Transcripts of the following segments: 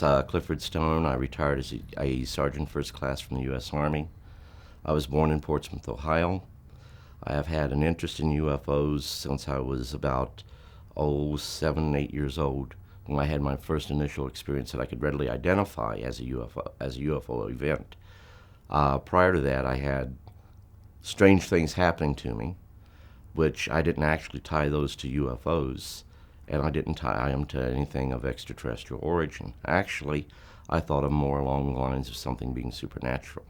is Clifford Stone. I retired as a Sergeant First Class from the U.S. Army. I was born in Portsmouth, Ohio. I have had an interest in UFOs since I was about 7, 8 years old, when I had my first initial experience that I could readily identify as a UFO event. Prior to that, I had strange things happening to me, which I didn't actually tie those to UFOs, and I didn't tie them to anything of extraterrestrial origin. Actually, I thought of more along the lines of something being supernatural.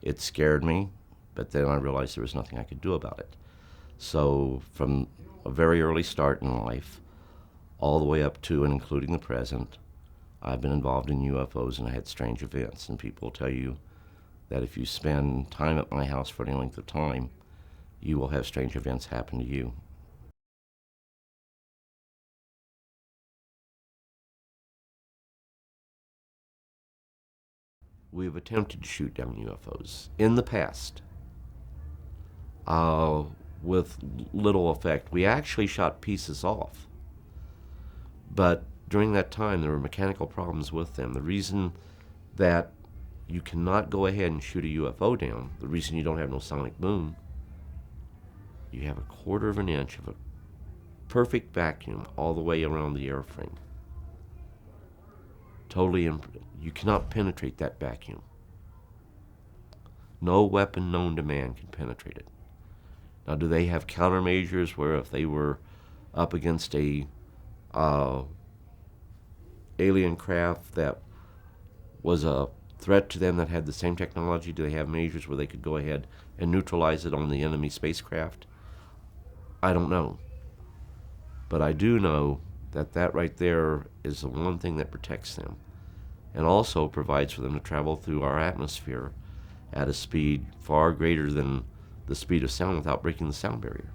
It scared me, but then I realized there was nothing I could do about it. So from a very early start in life, all the way up to and including the present, I've been involved in UFOs and I had strange events. And people will tell you that if you spend time at my house for any length of time, you will have strange events happen to you. We have attempted to shoot down UFOs in the past, uh, with little effect. We actually shot pieces off, but during that time there were mechanical problems with them. The reason that you cannot go ahead and shoot a UFO down, the reason you don't have no sonic boom, you have a quarter of an inch of a perfect vacuum all the way around the airframe. You cannot penetrate that vacuum. No weapon known to man can penetrate it. Now, do they have countermeasures where if they were up against a alien craft that was a threat to them that had the same technology, do they have measures where they could go ahead and neutralize it on the enemy spacecraft? I don't know. But I do know that that right there is the one thing that protects them, and also provides for them to travel through our atmosphere at a speed far greater than the speed of sound without breaking the sound barrier.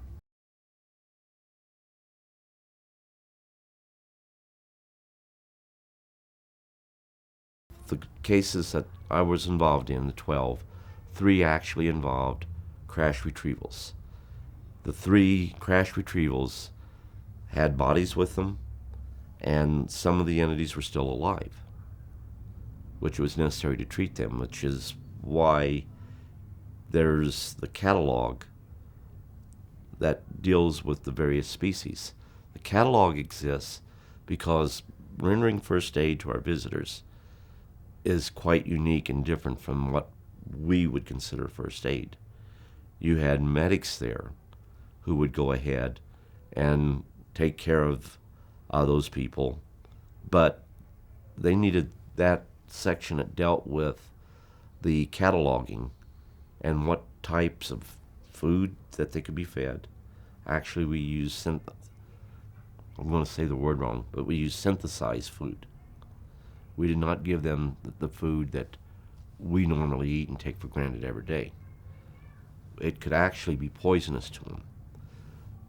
The cases that I was involved in, the 12, 3 actually involved crash retrievals. The 3 crash retrievals had bodies with them, and some of the entities were still alive, which was necessary to treat them, which is why there's the catalog that deals with the various species. The catalog exists because rendering first aid to our visitors is quite unique and different from what we would consider first aid. You had medics there who would go ahead and take care of those people, but they needed that section that dealt with the cataloging and what types of food that they could be fed. Actually, we use I'm going to say the word wrong, but we use synthesized food. We did not give them the food that we normally eat and take for granted every day. It could actually be poisonous to them.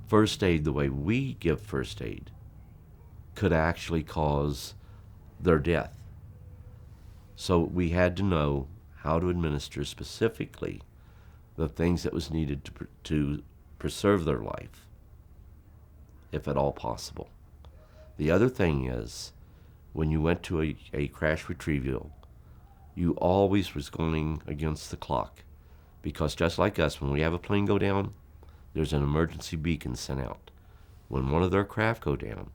First aid, the way we give first aid, could actually cause their death. So we had to know how to administer specifically the things that was needed to preserve their life, if at all possible. The other thing is, when you went to a crash retrieval, you always was going against the clock, because just like us, when we have a plane go down, there's an emergency beacon sent out. When one of their craft go down,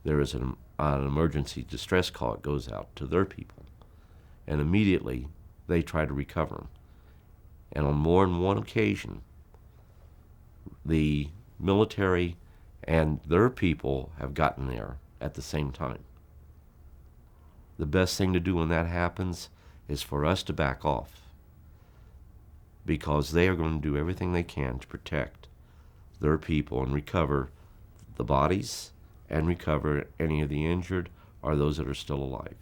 there is an emergency distress call that goes out to their people, and immediately they try to recover them. And on more than one occasion, the military and their people have gotten there at the same time. The best thing to do when that happens is for us to back off, because they are going to do everything they can to protect their people and recover the bodies and recover any of the injured or those that are still alive.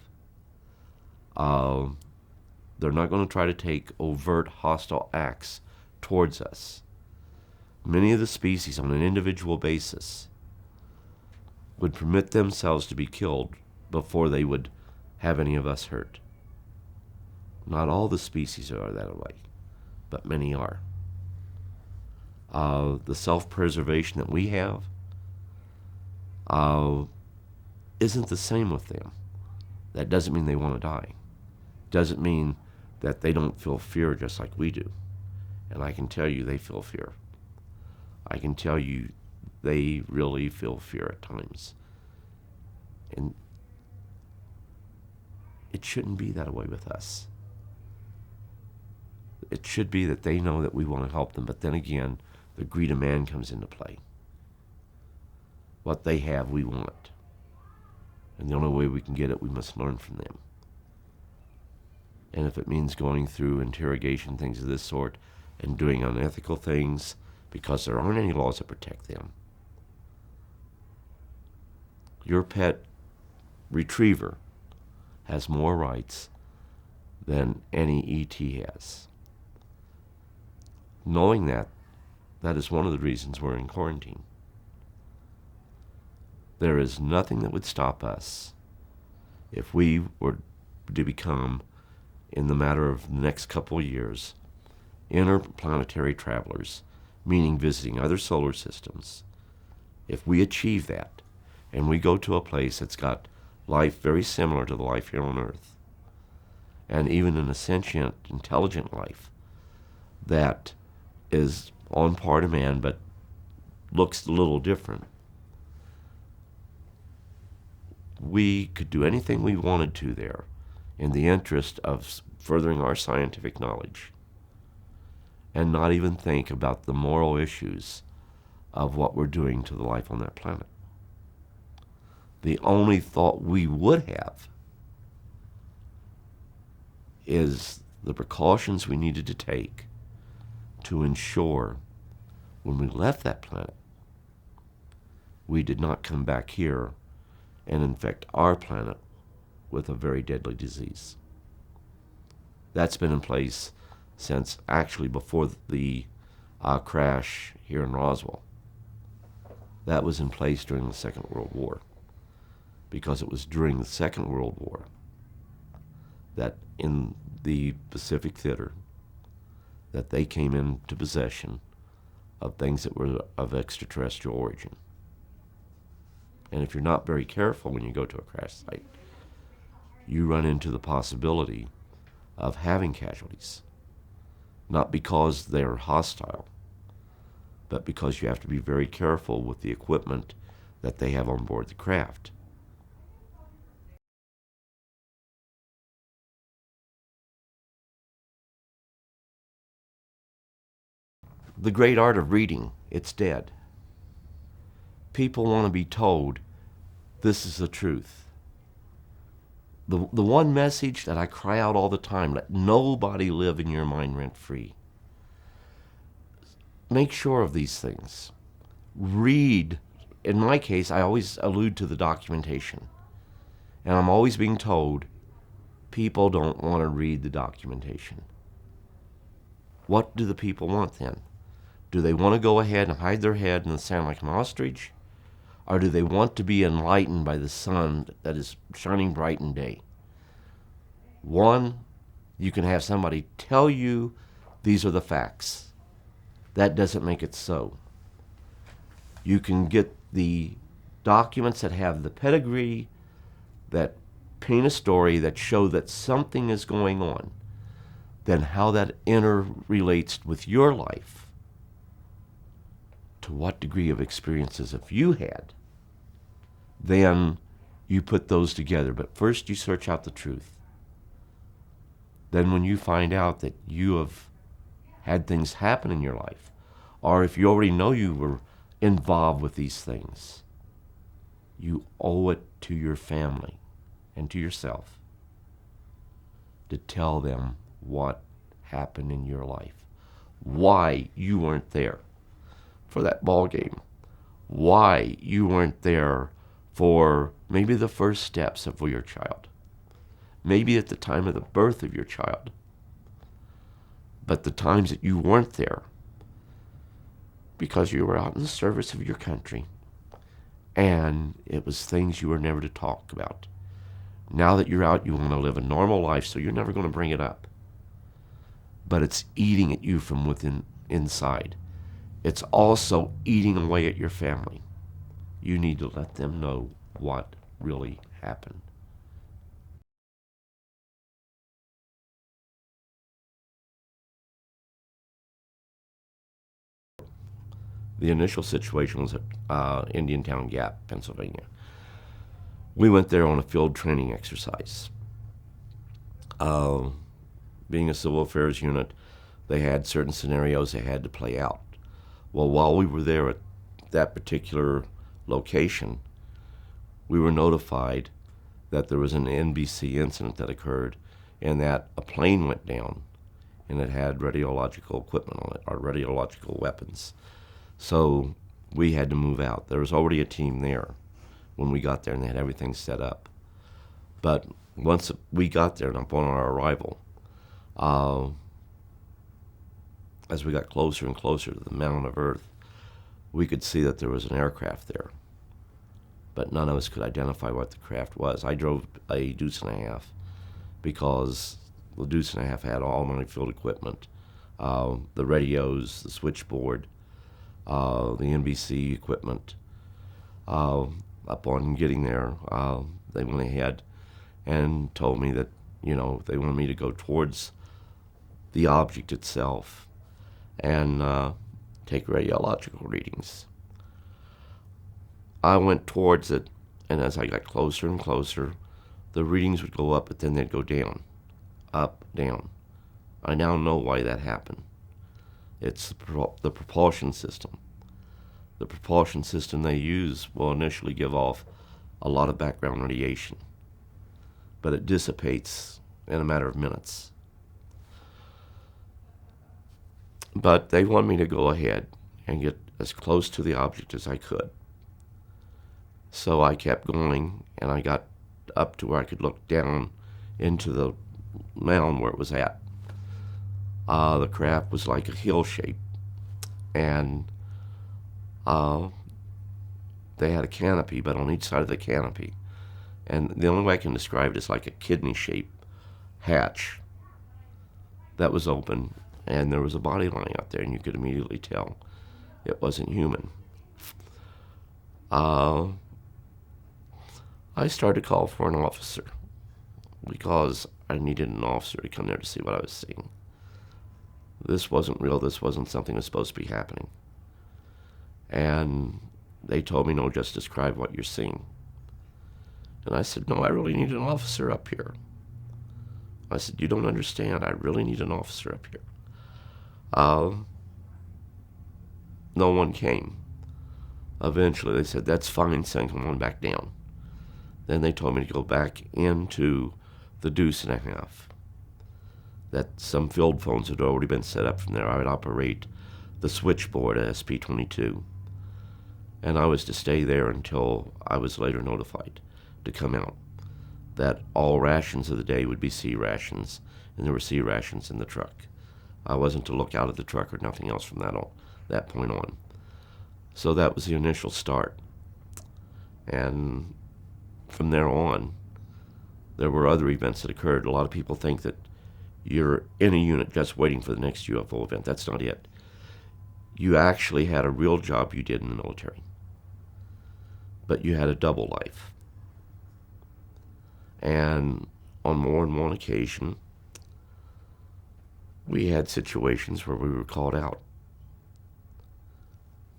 They're not going to try to take overt hostile acts towards us. Many of the species, on an individual basis, would permit themselves to be killed before they would have any of us hurt. Not all the species are that way, but many are. The self-preservation that we have isn't the same with them. That doesn't mean they want to die. Doesn't mean that they don't feel fear just like we do. And I can tell you they feel fear. I can tell you they really feel fear at times. And it shouldn't be that way with us. It should be that they know that we want to help them, but then again, the greed of man comes into play. What they have, we want. And the only way we can get it, we must learn from them. And if it means going through interrogation, things of this sort, and doing unethical things, because there aren't any laws that protect them. Your pet retriever has more rights than any ET has. Knowing that, that is one of the reasons we're in quarantine. There is nothing that would stop us if we were to become, in the matter of the next couple of years, interplanetary travelers, meaning visiting other solar systems. If we achieve that, and we go to a place that's got life very similar to the life here on Earth, and even an sentient, intelligent life that is on par to man but looks a little different, we could do anything we wanted to there in the interest of furthering our scientific knowledge and not even think about the moral issues of what we're doing to the life on that planet. The only thought we would have is the precautions we needed to take to ensure when we left that planet, we did not come back here and infect our planet with a very deadly disease. That's been in place since actually before the crash here in Roswell. That was in place during the Second World War, because it was during the Second World War that in the Pacific Theater that they came into possession of things that were of extraterrestrial origin. And if you're not very careful when you go to a crash site, you run into the possibility of having casualties. Not because they're hostile, but because you have to be very careful with the equipment that they have on board the craft. The great art of reading, it's dead. People want to be told this is the truth. The one message that I cry out all the time, let nobody live in your mind rent-free. Make sure of these things. Read. In my case, I always allude to the documentation. And I'm always being told people don't want to read the documentation. What do the people want then? Do they want to go ahead and hide their head in the sand like an ostrich? Or do they want to be enlightened by the sun that is shining bright in day? One, you can have somebody tell you these are the facts. That doesn't make it so. You can get the documents that have the pedigree, that paint a story, that show that something is going on. Then how that interrelates with your life, to what degree of experiences have you had, then you put those together. But first you search out the truth. Then when you find out that you have had things happen in your life, or if you already know you were involved with these things, you owe it to your family and to yourself to tell them what happened in your life, why you weren't there for that ball game, why you weren't there for maybe the first steps of your child, maybe at the time of the birth of your child, but the times that you weren't there because you were out in the service of your country and it was things you were never to talk about. Now that you're out, you want to live a normal life, so you're never going to bring it up. But it's eating at you from within, inside. It's also eating away at your family. You need to let them know what really happened. The initial situation was at Indiantown Gap, Pennsylvania. We went there on a field training exercise. Uh, Being a civil affairs unit, they had certain scenarios they had to play out. Well, while we were there at that particular location, we were notified that there was an NBC incident that occurred and that a plane went down and it had radiological equipment on it, or radiological weapons. So we had to move out. There was already a team there when we got there, and they had everything set up. But once we got there and upon our arrival, as we got closer and closer to the mound of Earth, we could see that there was an aircraft there. But none of us could identify what the craft was. I drove a Deuce and a Half because the Deuce and a Half had all my field equipment, the radios, the switchboard, the NBC equipment. Upon getting there, they went ahead and told me that, they wanted me to go towards the object itself and take radiological readings. I went towards it, and as I got closer and closer, the readings would go up, but then they'd go down, up, down. I now know why that happened. It's the propulsion system. The propulsion system they use will initially give off a lot of background radiation, but it dissipates in a matter of minutes. But they want me to go ahead and get as close to the object as I could. So I kept going, and I got up to where I could look down into the mound where it was at. The craft was like a hill shape, and they had a canopy, but on each side of the canopy, and the only way I can describe it is like a kidney-shaped hatch that was open, and there was a body lying out there, and you could immediately tell it wasn't human. I started to call for an officer because I needed an officer to come there to see what I was seeing. This wasn't real. This wasn't something that was supposed to be happening. And they told me, no, just describe what you're seeing. And I said, no, I really need an officer up here. I said, you don't understand. I really need an officer up here. No one came. Eventually, they said, that's fine, son, come on back down. Then they told me to go back into the Deuce and a Half. That some field phones had already been set up from there. I would operate the switchboard at SP-22. And I was to stay there until I was later notified to come out. That all rations of the day would be C rations, and there were C rations in the truck. I wasn't to look out of the truck or nothing else from that point on. So that was the initial start. And from there on, there were other events that occurred. A lot of people think that you're in a unit just waiting for the next UFO event. That's not it. You actually had a real job you did in the military, but you had a double life. And on more than one occasion, we had situations where we were called out.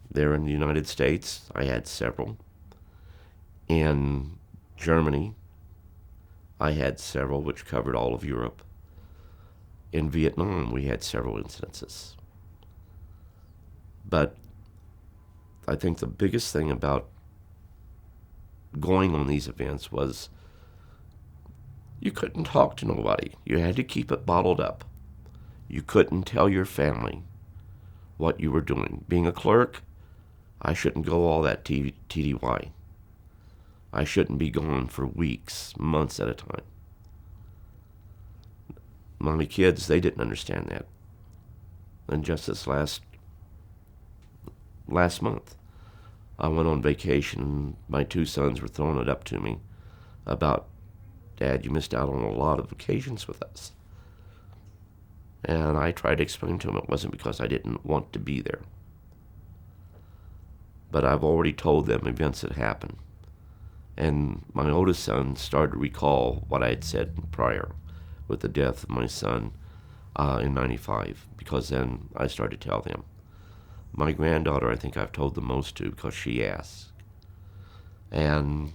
There in the United States, I had several. In Germany, I had several, which covered all of Europe. In Vietnam, we had several incidences. But I think the biggest thing about going on these events was you couldn't talk to nobody. You had to keep it bottled up. You couldn't tell your family what you were doing. Being a clerk, I shouldn't go all that TDY. I shouldn't be gone for weeks, months at a time. My kids, they didn't understand that. And just this last month, I went on vacation, and my two sons were throwing it up to me about, Dad, you missed out on a lot of vacations with us. And I tried to explain to them it wasn't because I didn't want to be there. But I've already told them events that happened. And my oldest son started to recall what I had said prior with the death of my son in '95, because then I started to tell them. My granddaughter, I think I've told the most to because she asked. And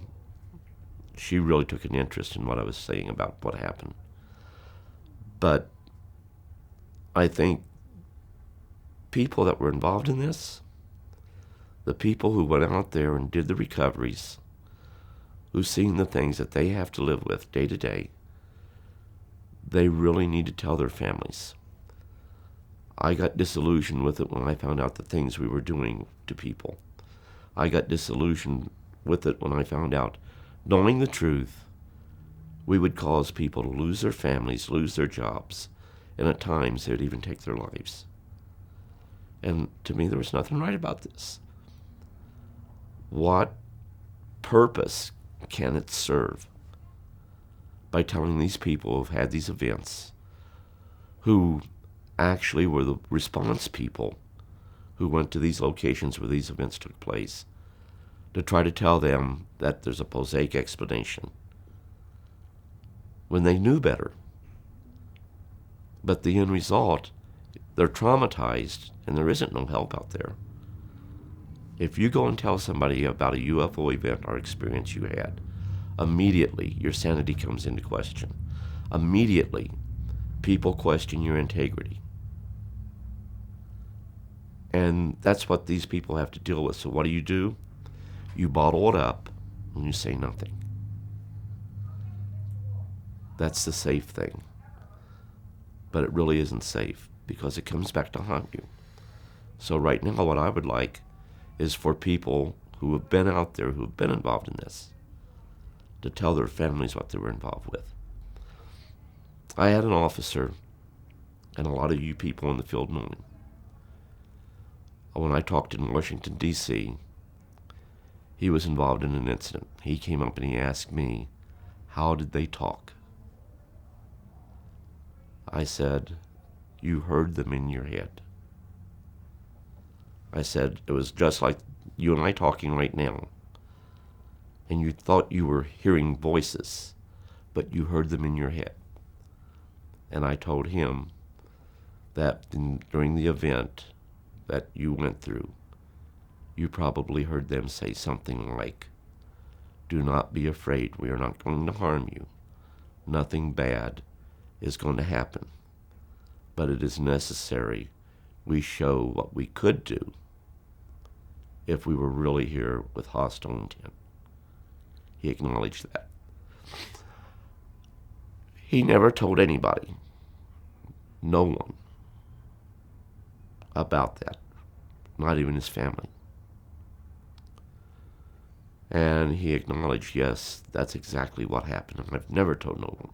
she really took an interest in what I was saying about what happened. But I think people that were involved in this, the people who went out there and did the recoveries, who've seen the things that they have to live with day to day, they really need to tell their families. I got disillusioned with it when I found out the things we were doing to people. I got disillusioned with it when I found out, knowing the truth, we would cause people to lose their families, lose their jobs, and at times they would even take their lives. And to me, there was nothing right about this. What purpose can it serve by telling these people who've had these events, who actually were the response people who went to these locations where these events took place, to try to tell them that there's a prosaic explanation when they knew better? But the end result, they're traumatized and there isn't no help out there. If you go and tell somebody about a UFO event or experience you had, immediately your sanity comes into question. Immediately, people question your integrity. And that's what these people have to deal with. So what do? You bottle it up and you say nothing. That's the safe thing. But it really isn't safe because it comes back to haunt you. So right now what I would like is for people who have been out there, who have been involved in this, to tell their families what they were involved with. I had an officer, and a lot of you people in the field know him. When I talked in Washington, D.C., he was involved in an incident. He came up and he asked me, how did they talk? I said, you heard them in your head. I said, it was just like you and I talking right now. And you thought you were hearing voices, but you heard them in your head. And I told him that during the event that you went through, you probably heard them say something like, do not be afraid, we are not going to harm you. Nothing bad is going to happen. But it is necessary we show what we could do if we were really here with hostile intent. He acknowledged that. He never told anybody, no one, about that, not even his family. And he acknowledged, yes, that's exactly what happened, and I've never told no one.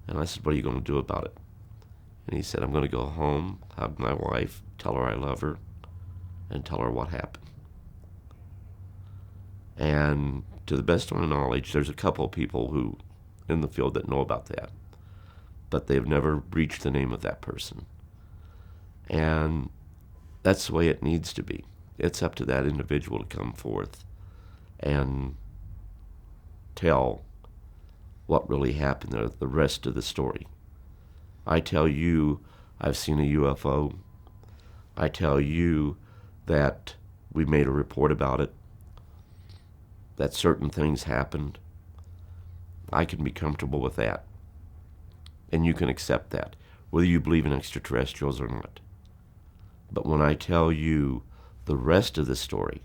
And I said, what are you going to do about it? And he said, I'm going to go home, hug my wife, tell her I love her, and tell her what happened. And to the best of my knowledge, there's a couple of people who in the field that know about that, but they've never reached the name of that person. And that's the way it needs to be. It's up to that individual to come forth and tell what really happened, the rest of the story. I tell you I've seen a UFO. I tell you that we made a report about it, that certain things happened. I can be comfortable with that. And you can accept that, whether you believe in extraterrestrials or not. But when I tell you the rest of the story,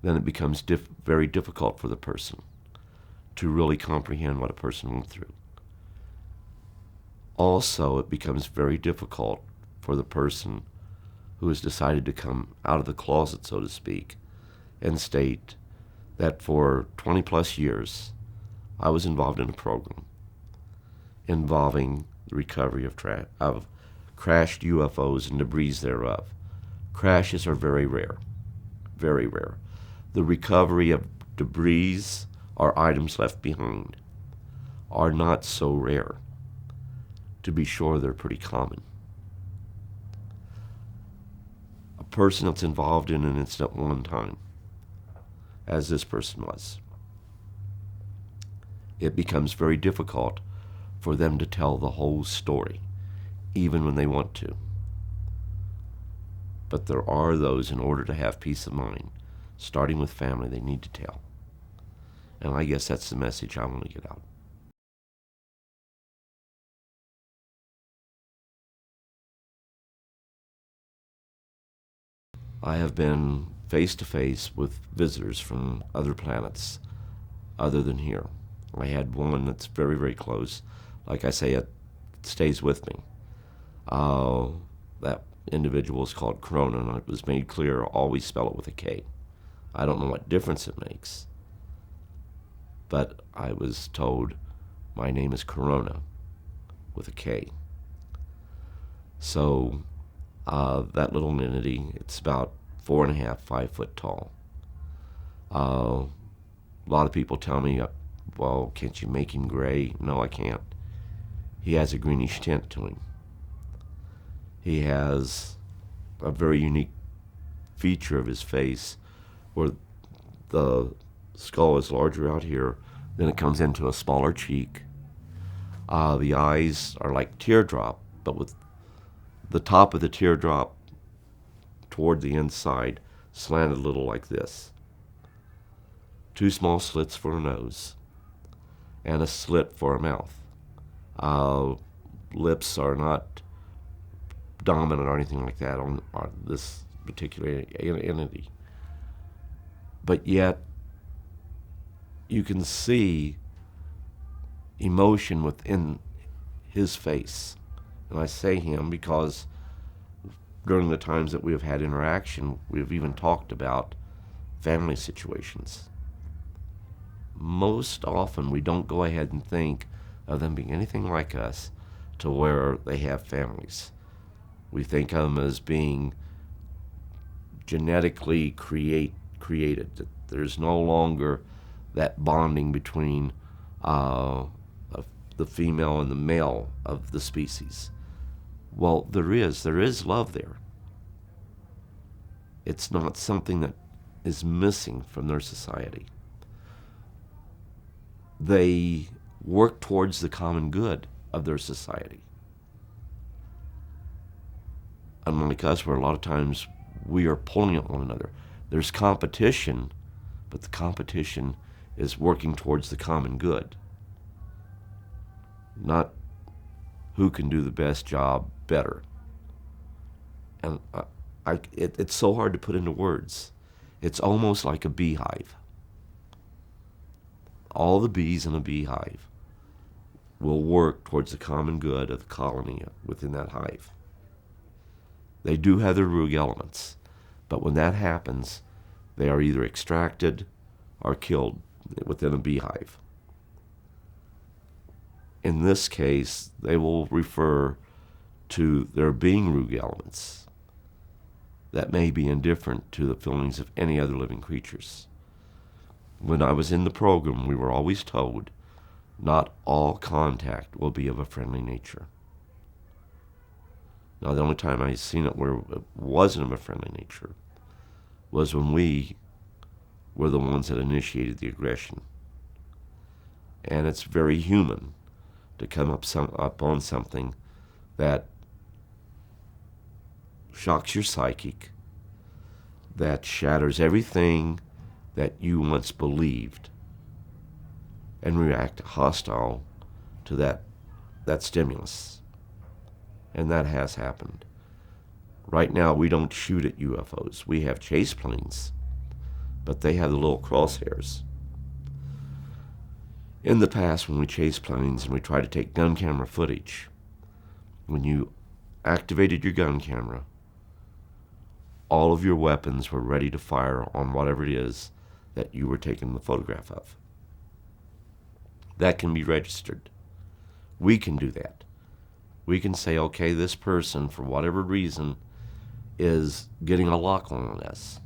then it becomes very difficult for the person to really comprehend what a person went through. Also, it becomes very difficult for the person who has decided to come out of the closet, so to speak, and state that for 20 plus years I was involved in a program involving the recovery of crashed UFOs and debris thereof. Crashes are very rare, very rare. The recovery of debris or items left behind are not so rare. To be sure, they're pretty common. A person that's involved in an incident one time, as this person was, it becomes very difficult for them to tell the whole story, even when they want to. But there are those, in order to have peace of mind, starting with family, they need to tell. And I guess that's the message I want to get out. I have been face to face with visitors from other planets other than here. I had one that's very, very close. Like I say, it stays with me. That individual is called Corona, and it was made clear, always spell it with a K. I don't know what difference it makes, but I was told my name is Corona with a K. So that little entity, it's about 4.5, 5 foot tall. A lot of people tell me, well, can't you make him gray? No, I can't. He has a greenish tint to him. He has a very unique feature of his face where the skull is larger out here, then it comes into a smaller cheek. The eyes are like teardrop, but with the top of the teardrop toward the inside slanted a little like this. 2 small slits for a nose and a slit for a mouth. Lips are not dominant or anything like that on this particular entity. But yet, you can see emotion within his face. And I say him because during the times that we have had interaction, we've even talked about family situations. Most often, we don't go ahead and think of them being anything like us to where they have families. We think of them as being genetically created. There's no longer that bonding between the female and the male of the species. Well, there is love there. It's not something that is missing from their society. They work towards the common good of their society. Unlike us, where a lot of times we are pulling at one another. There's competition, but the competition is working towards the common good. Not who can do the best job better. And it's so hard to put into words. It's almost like a beehive. All the bees in a beehive will work towards the common good of the colony within that hive. They do have their rogue elements, but when that happens, they are either extracted or killed within a beehive. In this case, they will refer to there being rogue elements that may be indifferent to the feelings of any other living creatures. When I was in the program, we were always told not all contact will be of a friendly nature. Now, the only time I seen it where it wasn't of a friendly nature was when we were the ones that initiated the aggression. And it's very human to come up on something that shocks your psychic, that shatters everything that you once believed, and react hostile to that stimulus. And that has happened. Right now, we don't shoot at UFOs. We have chase planes, but they have the little crosshairs. In the past, when we chased planes and we tried to take gun camera footage, when you activated your gun camera, all of your weapons were ready to fire on whatever it is that you were taking the photograph of. That can be registered. We can do that. We can say, okay, this person, for whatever reason, is getting a lock on us.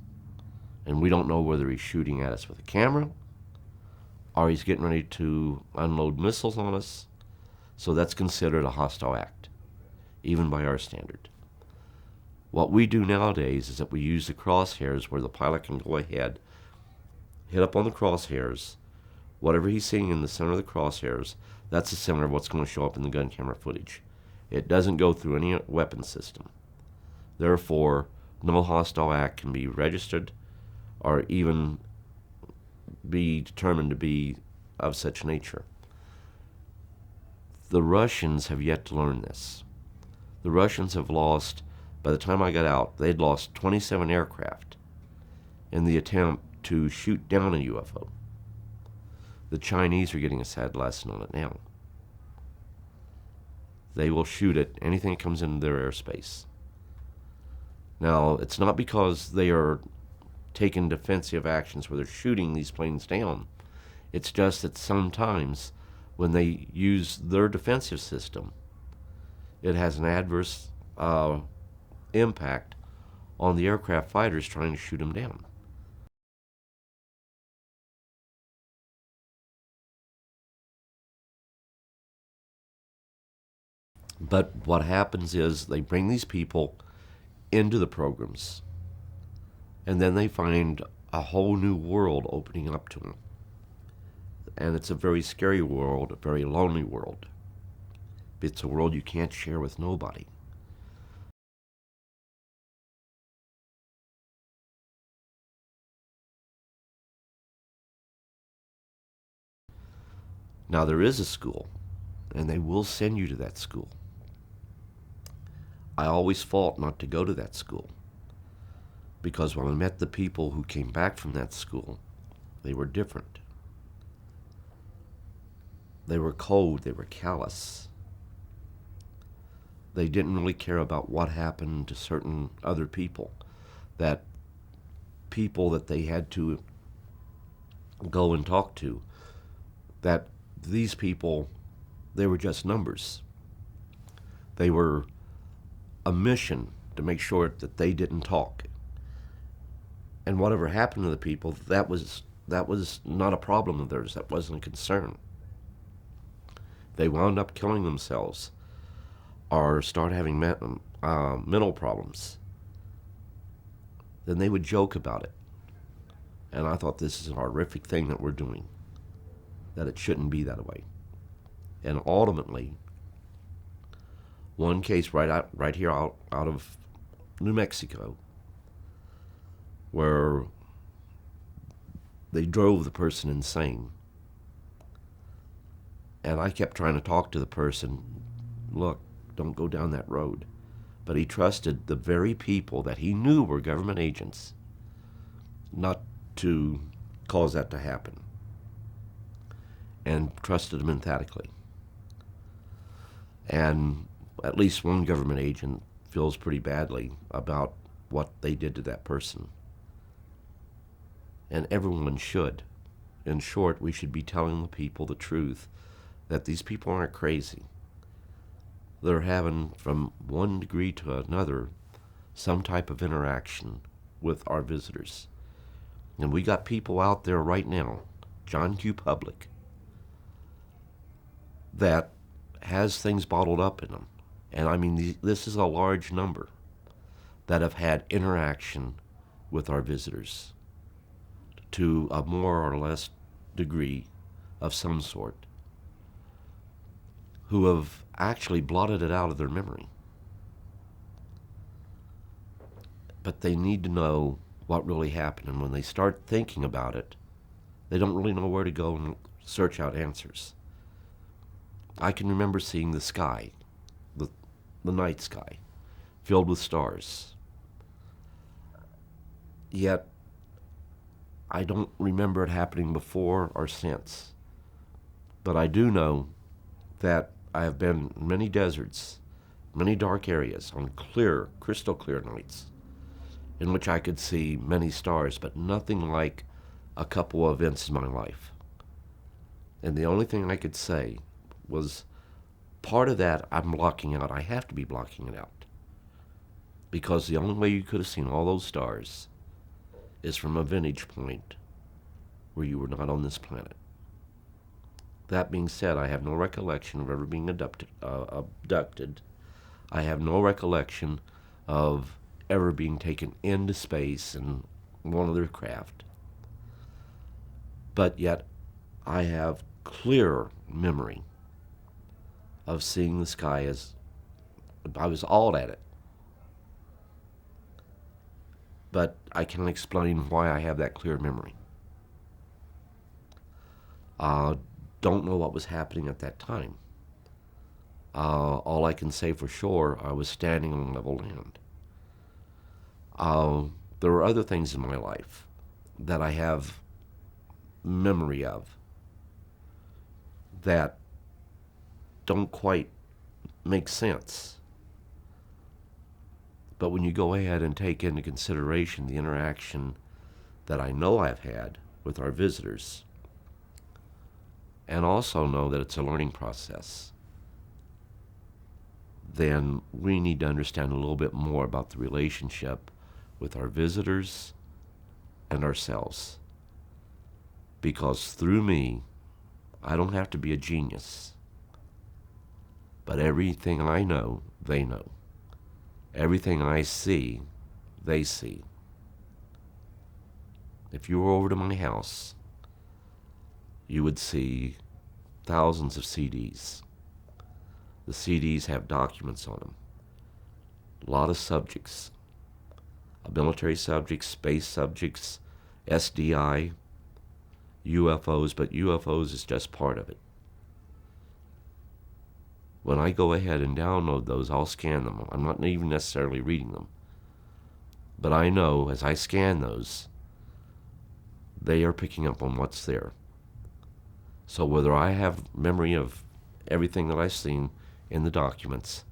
And we don't know whether he's shooting at us with a camera or he's getting ready to unload missiles on us. So that's considered a hostile act, even by our standard. What we do nowadays is that we use the crosshairs where the pilot can go ahead, hit up on the crosshairs, whatever he's seeing in the center of the crosshairs, that's the center of what's going to show up in the gun camera footage. It doesn't go through any weapon system. Therefore, no hostile act can be registered or even be determined to be of such nature. The Russians have yet to learn this. The Russians have lost, by the time I got out, they'd lost 27 aircraft in the attempt to shoot down a UFO. The Chinese are getting a sad lesson on it now. They will shoot at anything that comes into their airspace. Now, it's not because they are taking defensive actions where they're shooting these planes down. It's just that sometimes when they use their defensive system, it has an adverse impact on the aircraft fighters trying to shoot them down. But what happens is they bring these people into the programs, and then they find a whole new world opening up to them. And it's a very scary world, a very lonely world. It's a world you can't share with nobody. Now, there is a school, and they will send you to that school. I always fought not to go to that school, because when I met the people who came back from that school, they were different. They were cold, they were callous. They didn't really care about what happened to certain other people. That people that they had to go and talk to, that these people, they were just numbers. They were a mission to make sure that they didn't talk. And whatever happened to the people, that was not a problem of theirs. That wasn't a concern. They wound up killing themselves or start having mental problems. Then they would joke about it. And I thought, this is a horrific thing that we're doing, that it shouldn't be that way. And ultimately, one case right here out of New Mexico, where they drove the person insane. And I kept trying to talk to the person, look, don't go down that road. But he trusted the very people that he knew were government agents not to cause that to happen, and trusted them emphatically. And at least one government agent feels pretty badly about what they did to that person. And everyone should. In short, we should be telling the people the truth, that these people aren't crazy. They're having, from one degree to another, some type of interaction with our visitors. And we got people out there right now, John Q. Public, that has things bottled up in them. And I mean, this is a large number that have had interaction with our visitors to a more or less degree of some sort, who have actually blotted it out of their memory. But they need to know what really happened, and when they start thinking about it, they don't really know where to go and search out answers. I can remember seeing the sky, the night sky, filled with stars. Yet, I don't remember it happening before or since. But I do know that I have been in many deserts, many dark areas, on clear, crystal clear nights, in which I could see many stars, but nothing like a couple of events in my life. And the only thing I could say was, part of that I'm blocking out. I have to be blocking it out. Because the only way you could have seen all those stars is from a vantage point where you were not on this planet. That being said, I have no recollection of ever being abducted. I have no recollection of ever being taken into space in one of their craft. But yet, I have clear memory of seeing the sky as I was awed at it. but I can explain why I have that clear memory. Uh, don't know what was happening at that time. All I can say for sure, I was standing on level land. Uh, there were other things in my life that I have memory of that don't quite make sense. But when you go ahead and take into consideration the interaction that I know I've had with our visitors, and also know that it's a learning process, then we need to understand a little bit more about the relationship with our visitors and ourselves. Because through me, I don't have to be a genius, but everything I know, they know. Everything I see, they see. If you were over to my house, you would see thousands of CDs. The CDs have documents on them. A lot of subjects. Military subjects, space subjects, SDI, UFOs, but UFOs is just part of it. When I go ahead and download those, I'll scan them. I'm not even necessarily reading them. But I know as I scan those, they are picking up on what's there. So whether I have memory of everything that I've seen in the documents,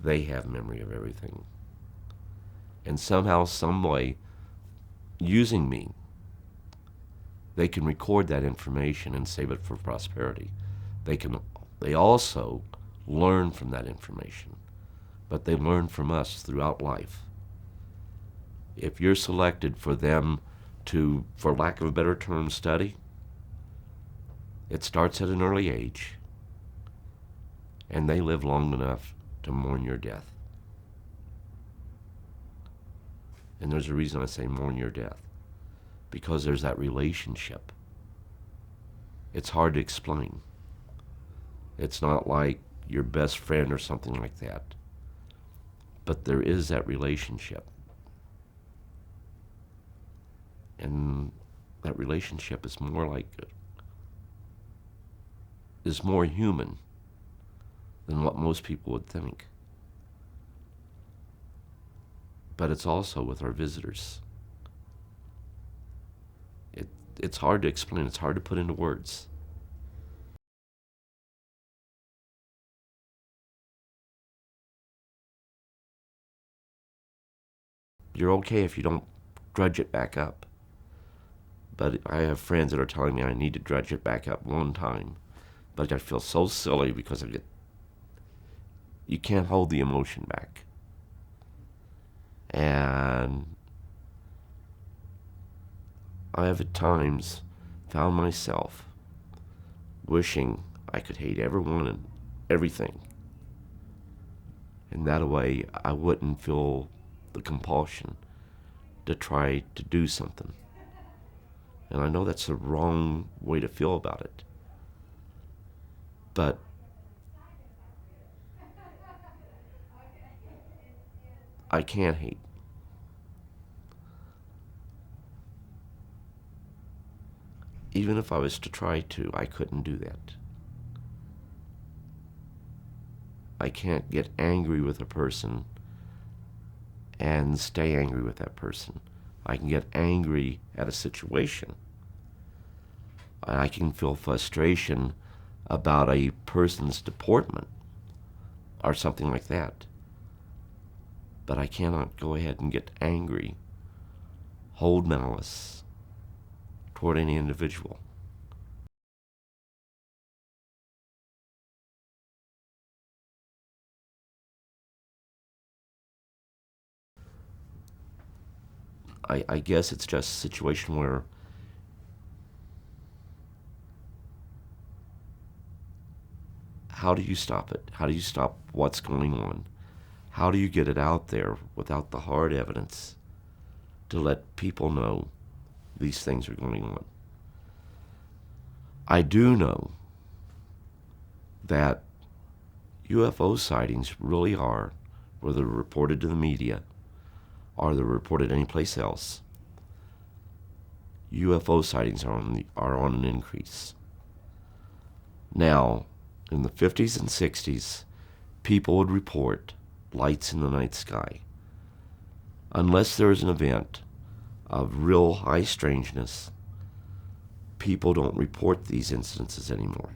they have memory of everything. And somehow, some way, using me, they can record that information and save it for prosperity. They also learn from that information, but they learn from us throughout life. If you're selected for them to, for lack of a better term, study, it starts at an early age, and they live long enough to mourn your death. And there's a reason I say mourn your death, because there's that relationship. It's hard to explain. It's not like your best friend or something like that, but there is that relationship. And that relationship is more human than what most people would think. But it's also with our visitors. It's hard to explain. It's hard to put into words. You're okay if you don't dredge it back up. But I have friends that are telling me I need to dredge it back up one time. But I feel so silly because you can't hold the emotion back. And I have at times found myself wishing I could hate everyone and everything. And that way I wouldn't feel the compulsion to try to do something. And I know that's the wrong way to feel about it. But I can't hate. Even if I was to try to, I couldn't do that. I can't get angry with a person and stay angry with that person. I can get angry at a situation. I can feel frustration about a person's deportment or something like that. But I cannot go ahead and get angry, hold malice toward any individual. I guess it's just a situation where how do you stop it? How do you stop what's going on? How do you get it out there without the hard evidence to let people know these things are going on? I do know that UFO sightings really are, where they're reported to the media, or they're reported anyplace else, UFO sightings are on an increase. Now, in the 50s and 60s, people would report lights in the night sky. Unless there is an event of real high strangeness, people don't report these incidences anymore.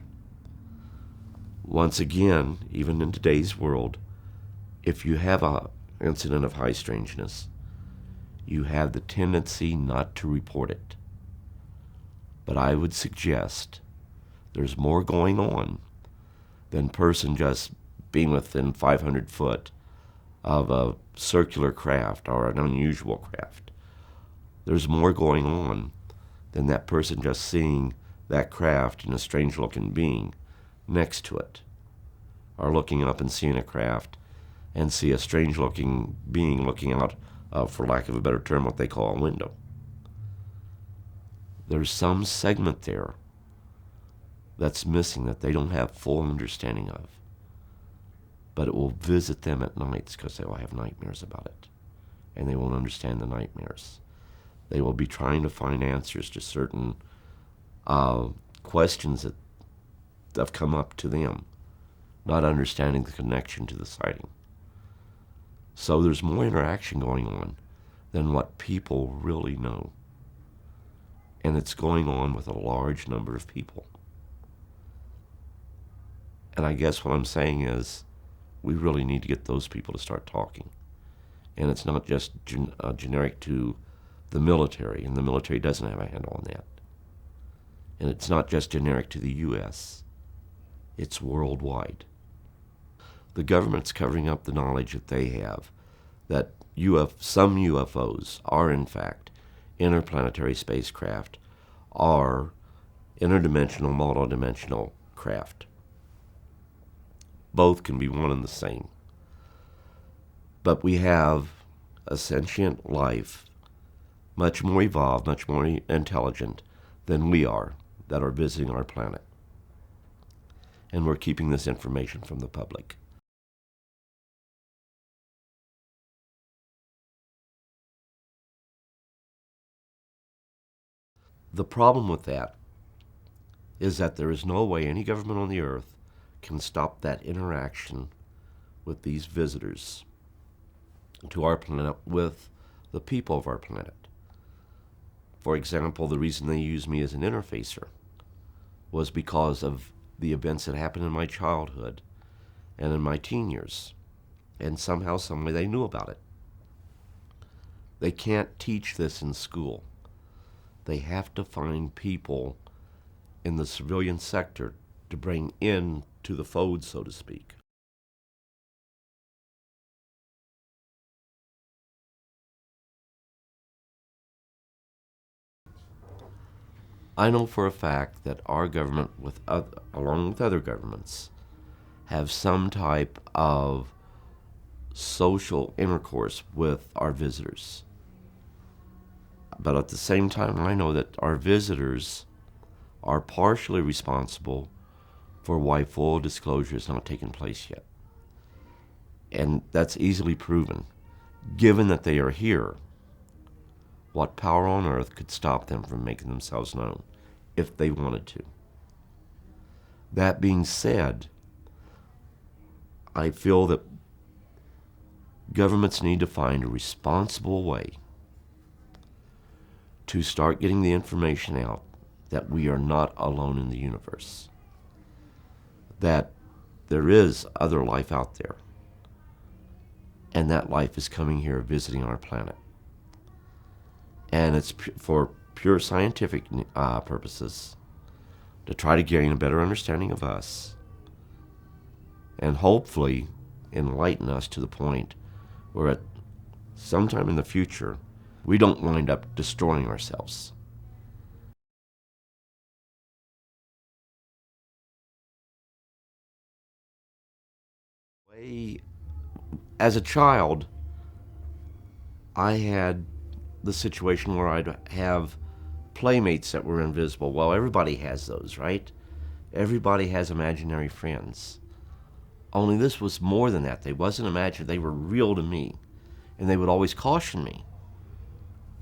Once again, even in today's world, if you have an incident of high strangeness, you have the tendency not to report it. But I would suggest there's more going on than person just being within 500 foot of a circular craft or an unusual craft. There's more going on than that person just seeing that craft and a strange-looking being next to it, or looking up and seeing a craft and see a strange-looking being looking out, for lack of a better term, what they call a window. There's some segment there that's missing that they don't have full understanding of. But it will visit them at nights because they will have nightmares about it. And they won't understand the nightmares. They will be trying to find answers to certain questions that have come up to them, not understanding the connection to the sighting. So there's more interaction going on than what people really know. And it's going on with a large number of people. And I guess what I'm saying is we really need to get those people to start talking. And it's not just generic to the military, and the military doesn't have a handle on that. And it's not just generic to the U.S. It's worldwide. The government's covering up the knowledge that they have that some UFOs are, in fact, interplanetary spacecraft, are interdimensional, multidimensional craft. Both can be one and the same. But we have a sentient life, much more evolved, much more intelligent than we are, that are visiting our planet. And we're keeping this information from the public. The problem with that is that there is no way any government on the earth can stop that interaction with these visitors to our planet with the people of our planet. For example, the reason they used me as an interfacer was because of the events that happened in my childhood and in my teen years. And somehow, some way, they knew about it. They can't teach this in school. They have to find people in the civilian sector to bring in to the fold, so to speak. I know for a fact that our government, along with other governments, have some type of social intercourse with our visitors. But at the same time, I know that our visitors are partially responsible for why full disclosure has not taken place yet. And that's easily proven. Given that they are here, what power on earth could stop them from making themselves known if they wanted to? That being said, I feel that governments need to find a responsible way to start getting the information out that we are not alone in the universe, that there is other life out there, and that life is coming here visiting our planet. And it's for pure scientific purposes, to try to gain a better understanding of us, and hopefully enlighten us to the point where at sometime in the future, we don't wind up destroying ourselves. As a child, I had the situation where I'd have playmates that were invisible. Well, everybody has those, right? Everybody has imaginary friends. Only this was more than that. They wasn't imaginary. They were real to me. And they would always caution me,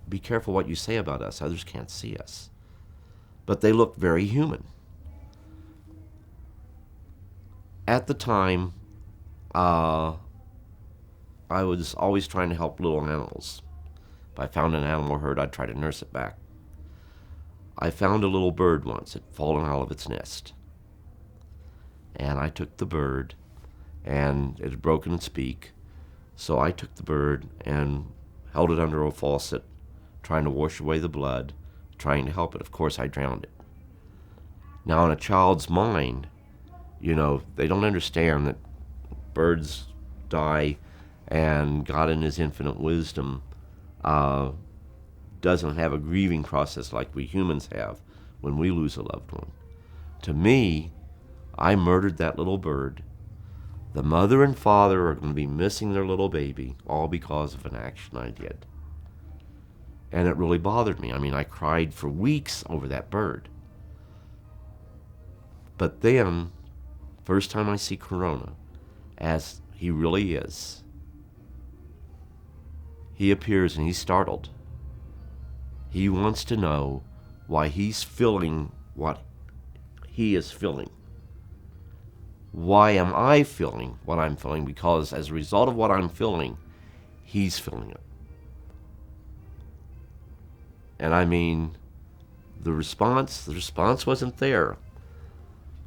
be careful what you say about us. Others can't see us. But they looked very human. At the time, I was always trying to help little animals. If I found an animal hurt, I'd try to nurse it back. I found a little bird once. It had fallen out of its nest. And I took the bird, and it had broken its beak. So I took the bird and held it under a faucet, trying to wash away the blood, trying to help it. Of course, I drowned it. Now, in a child's mind, they don't understand that birds die, and God in his infinite wisdom doesn't have a grieving process like we humans have when we lose a loved one. To me, I murdered that little bird. The mother and father are going to be missing their little baby, all because of an action I did. And it really bothered me. I mean, I cried for weeks over that bird. But then, first time I see Corona, as he really is, he appears and he's startled. He wants to know why he's feeling what he is feeling. Why am I feeling what I'm feeling? Because as a result of what I'm feeling, he's feeling it. And I mean, the response wasn't there.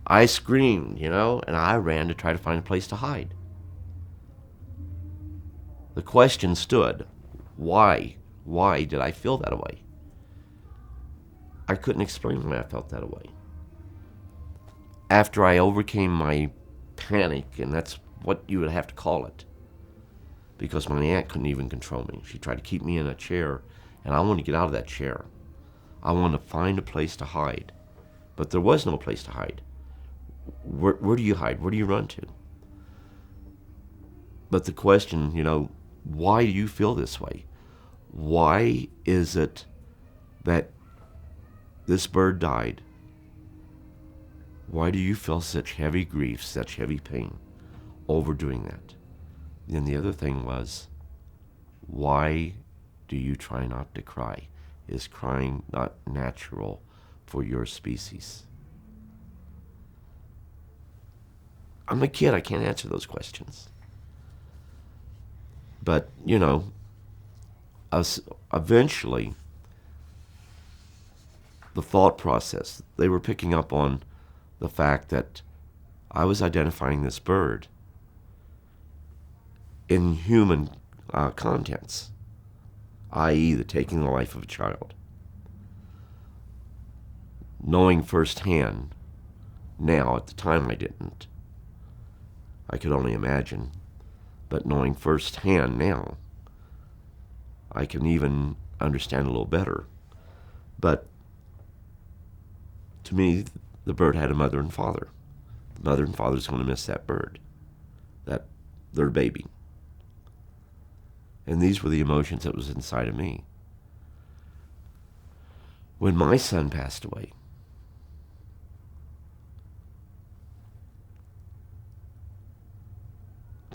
I screamed, and I ran to try to find a place to hide. The question stood, why? Why did I feel that way? I couldn't explain why I felt that way. After I overcame my panic, and that's what you would have to call it, because my aunt couldn't even control me. She tried to keep me in a chair, and I wanted to get out of that chair. I wanted to find a place to hide, but there was no place to hide. Where do you hide? Where do you run to? But the question, why do you feel this way? Why is it that this bird died? Why do you feel such heavy grief, such heavy pain over doing that? And the other thing was, why do you try not to cry? Is crying not natural for your species? I'm a kid, I can't answer those questions. But, eventually, the thought process, they were picking up on the fact that I was identifying this bird in human contents, i.e. the taking the life of a child. Knowing firsthand, now, at the time I didn't. I could only imagine. But knowing firsthand now, I can even understand a little better. But to me, the bird had a mother and father. The mother and father's going to miss that bird, their baby. And these were the emotions that was inside of me. When my son passed away,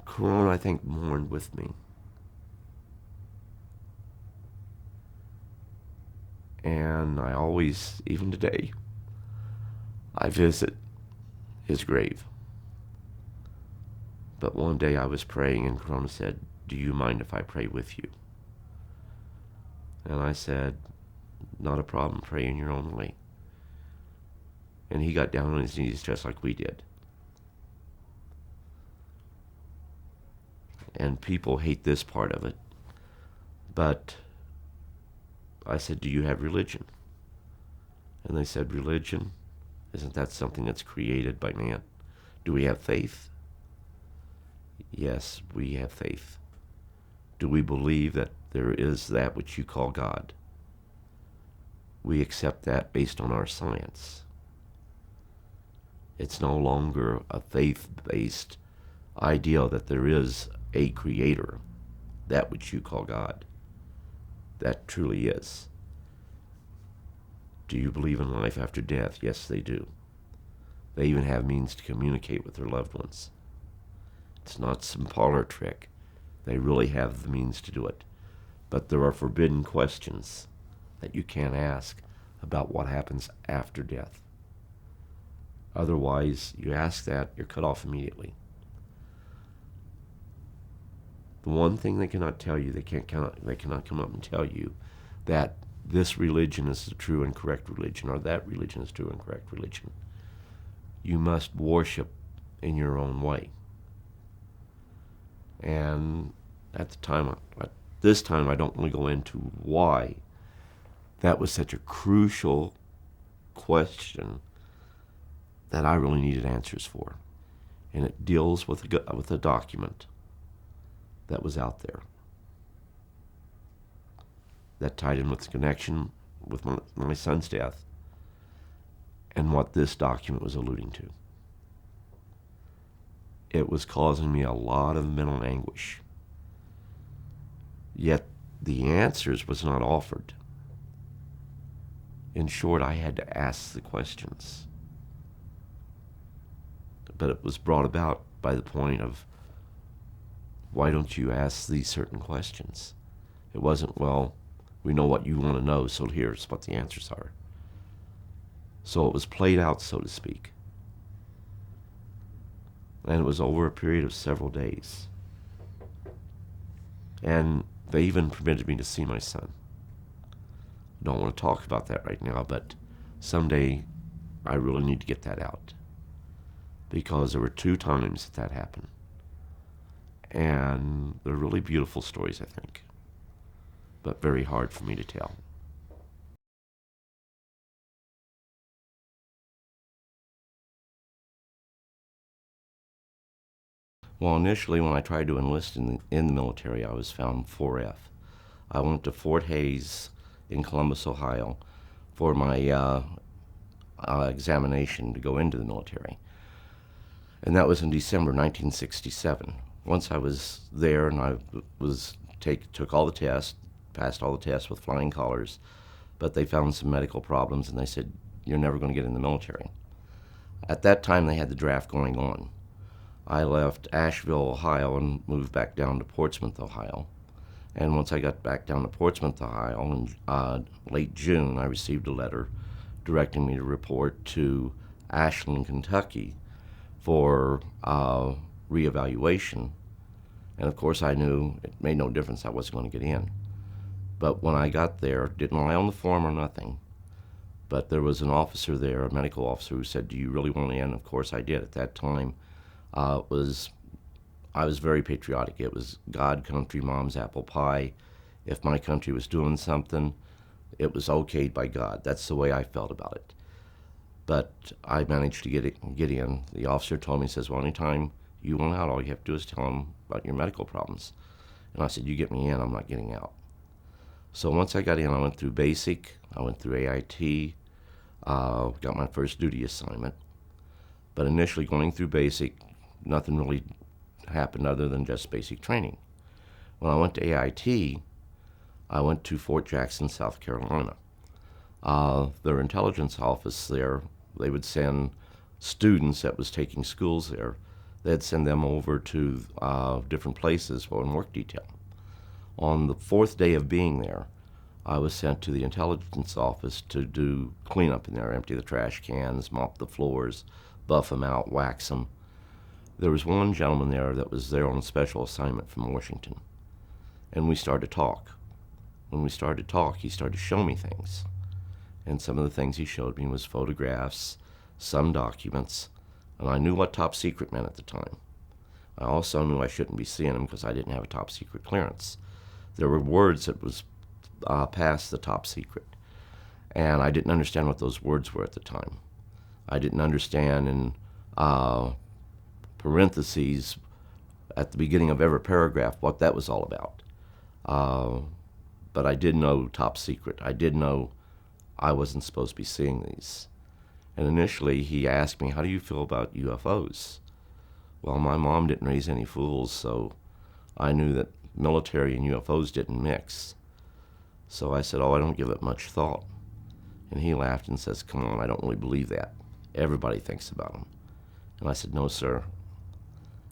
Corona, I think, mourned with me. And I always, even today, I visit his grave. But one day I was praying and Corona said, "Do you mind if I pray with you?" And I said, "Not a problem, pray in your own way." And he got down on his knees just like we did. And people hate this part of it. But I said, "Do you have religion?" And they said, "Religion? Isn't that something that's created by man? Do we have faith?" Yes, we have faith. Do we believe that there is that which you call God? We accept that based on our science. It's no longer a faith-based idea that there is a creator, that which you call God. That truly is. Do you believe in life after death? Yes, they do. They even have means to communicate with their loved ones. It's not some parlor trick. They really have the means to do it. But there are forbidden questions that you can't ask about what happens after death. Otherwise, you ask that, you're cut off immediately. The one thing they cannot tell you, they cannot come up and tell you that this religion is the true and correct religion, or that religion is true and correct religion. You must worship in your own way. And at this time, I don't really go into why that was such a crucial question that I really needed answers for. And it deals with a document that was out there that tied in with the connection with my son's death and what this document was alluding to. It was causing me a lot of mental anguish. Yet the answers was not offered. In short, I had to ask the questions. But it was brought about by the point of, why don't you ask these certain questions? It wasn't, well, we know what you want to know, so here's what the answers are. So it was played out, so to speak. And it was over a period of several days. And they even permitted me to see my son. I don't want to talk about that right now, but someday I really need to get that out. Because there were 2 times that happened. And they're really beautiful stories, I think. But very hard for me to tell. Well, initially when I tried to enlist in the military, I was found 4F. I went to Fort Hays in Columbus, Ohio for my examination to go into the military. And that was in December 1967. Once I was there and I took all the tests, passed all the tests with flying colors, but they found some medical problems and they said, you're never going to get in the military. At that time, they had the draft going on. I left Asheville, Ohio, and moved back down to Portsmouth, Ohio. And once I got back down to Portsmouth, Ohio, in late June, I received a letter directing me to report to Ashland, Kentucky for reevaluation. And of course, I knew it made no difference. I wasn't going to get in. But when I got there, didn't lie on the form or nothing. But there was an officer there, a medical officer, who said, do you really want to in? Of course I did. At that time, I was very patriotic. It was God, country, mom's apple pie. If my country was doing something, it was okayed by God. That's the way I felt about it. But I managed to get in. The officer told me, he says, well, anytime you want out, all you have to do is tell him about your medical problems. And I said, you get me in, I'm not getting out. So once I got in, I went through basic, I went through AIT, got my first duty assignment. But initially going through basic, nothing really happened other than just basic training. When I went to AIT, I went to Fort Jackson, South Carolina. Their intelligence office there, they would send students that was taking schools there, they'd send them over to different places for work detail. On the 4th day of being there, I was sent to the intelligence office to do cleanup in there, empty the trash cans, mop the floors, buff them out, wax them. There was one gentleman there that was there on a special assignment from Washington, and we started to talk. When we started to talk, he started to show me things. And some of the things he showed me was photographs, some documents, and I knew what top secret meant at the time. I also knew I shouldn't be seeing them because I didn't have a top secret clearance. There were words that was past the top secret, and I didn't understand what those words were at the time. I didn't understand in parentheses at the beginning of every paragraph what that was all about. But I did know top secret. I did know I wasn't supposed to be seeing these. And initially he asked me, how do you feel about UFOs? Well, my mom didn't raise any fools, so I knew that military and UFOs didn't mix. So I said, I don't give it much thought. And he laughed and says, come on, I don't really believe that. Everybody thinks about them. And I said, no, sir.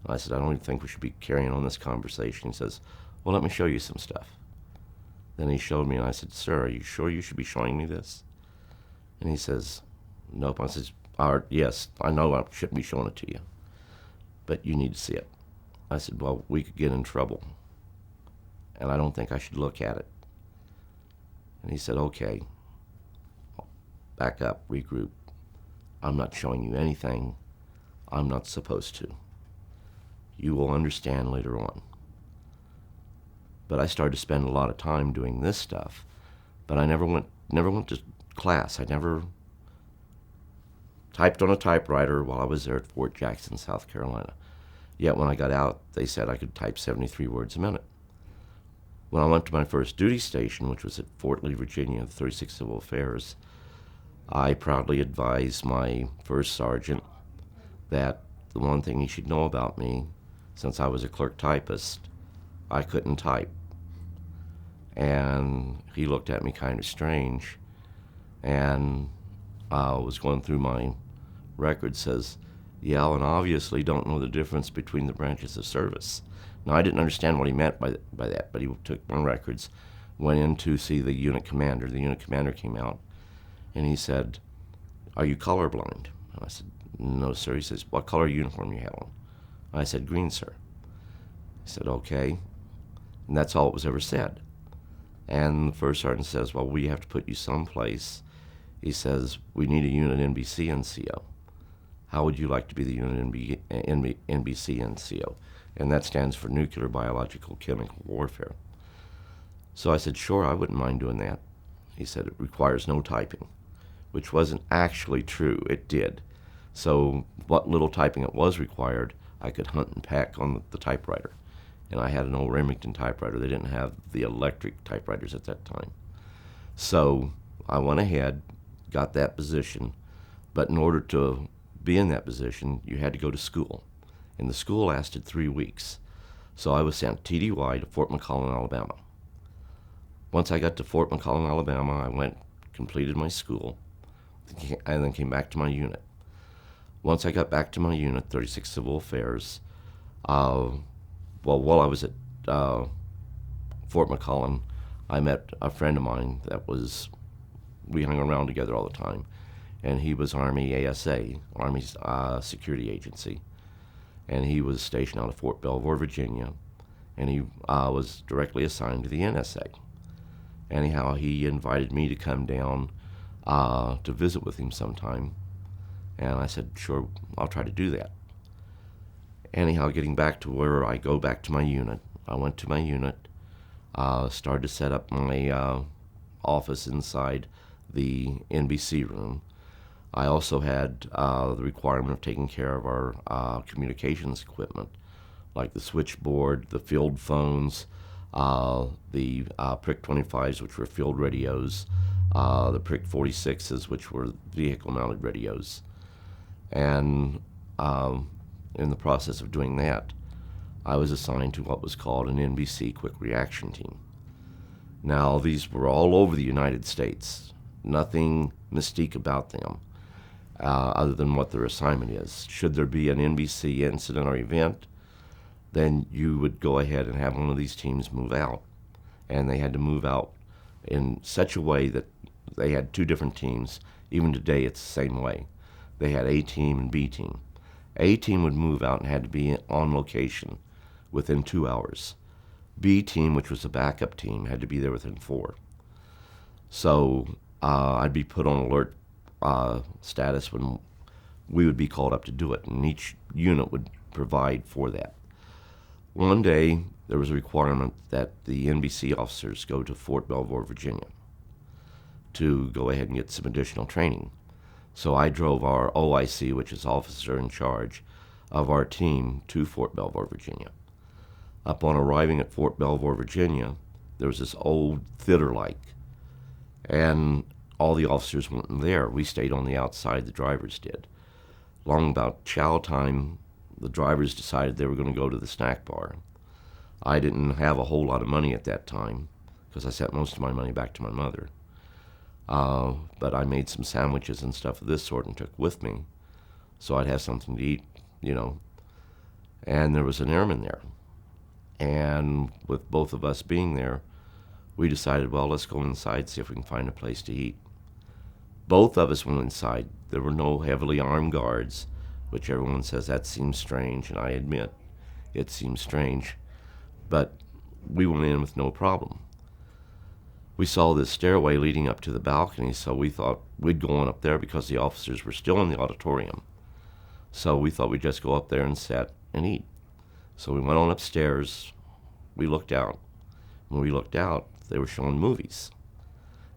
I said, I don't even think we should be carrying on this conversation. He says, well, let me show you some stuff. Then he showed me, and I said, sir, are you sure you should be showing me this? And he says, nope. I said, yes, I know I shouldn't be showing it to you, but you need to see it. I said, well, we could get in trouble, and I don't think I should look at it. And he said, okay, back up, regroup. I'm not showing you anything I'm not supposed to. You will understand later on. But I started to spend a lot of time doing this stuff, but I never went to class. I never typed on a typewriter while I was there at Fort Jackson, South Carolina. Yet when I got out, they said I could type 73 words a minute. When I went to my first duty station, which was at Fort Lee, Virginia, 36 Civil Affairs, I proudly advised my first sergeant that the one thing he should know about me, since I was a clerk typist, I couldn't type. And he looked at me kind of strange, and was going through my record, says, "You Alan obviously don't know the difference between the branches of service." Now, I didn't understand what he meant by that, but he took my records, went in to see the unit commander. The unit commander came out, and he said, "Are you colorblind?" And I said, "No, sir." He says, "What color uniform you have on?" I said, "Green, sir." He said, "Okay." And that's all that was ever said. And the first sergeant says, "Well, we have to put you someplace." He says, "We need a unit NBC NCO. How would you like to be the unit NBC NCO?" And that stands for Nuclear, Biological, Chemical Warfare. So I said, "Sure, I wouldn't mind doing that." He said, "It requires no typing," which wasn't actually true. It did. So what little typing it was required, I could hunt and peck on the typewriter. And I had an old Remington typewriter. They didn't have the electric typewriters at that time. So I went ahead, got that position, but in order to be in that position, you had to go to school. And the school lasted 3 weeks. So I was sent TDY to Fort McCollum, Alabama. Once I got to Fort McCollum, Alabama, I went, completed my school, and then came back to my unit. Once I got back to my unit, 36 Civil Affairs, while I was at Fort McCollum, I met a friend of mine we hung around together all the time, and he was Army ASA, Army's security agency, and he was stationed out of Fort Belvoir, Virginia, and he was directly assigned to the NSA. Anyhow, he invited me to come down to visit with him sometime, and I said, "Sure, I'll try to do that." Anyhow, getting back to where I go back to my unit, I went to my unit, started to set up my office inside the NBC room. I also had the requirement of taking care of our communications equipment, like the switchboard, the field phones, the Prick 25s, which were field radios, the Prick 46s, which were vehicle-mounted radios. And in the process of doing that, I was assigned to what was called an NBC Quick Reaction Team. Now, these were all over the United States. Nothing mystique about them, other than what their assignment is. Should there be an NBC incident or event, then you would go ahead and have one of these teams move out. And they had to move out in such a way that they had two different teams. Even today, it's the same way. They had A team and B team. A team would move out and had to be on location within 2 hours. B team, which was a backup team, had to be there within 4. So I'd be put on alert status when we would be called up to do it, and each unit would provide for that. One day, there was a requirement that the NBC officers go to Fort Belvoir, Virginia, to go ahead and get some additional training. So I drove our OIC, which is officer in charge of our team, to Fort Belvoir, Virginia. Upon arriving at Fort Belvoir, Virginia, there was this old theater-like, and all the officers weren't there. We stayed on the outside, the drivers did. Long about chow time, the drivers decided they were going to go to the snack bar. I didn't have a whole lot of money at that time, because I sent most of my money back to my mother. But I made some sandwiches and stuff of this sort and took with me, so I'd have something to eat, and there was an airman there. And with both of us being there, we decided, well, let's go inside, see if we can find a place to eat. Both of us went inside. There were no heavily armed guards, which everyone says that seems strange, and I admit it seems strange. But we went in with no problem. We saw this stairway leading up to the balcony, so we thought we'd go on up there because the officers were still in the auditorium. So we thought we'd just go up there and sit and eat. So we went on upstairs. We looked out. When we looked out, they were showing movies.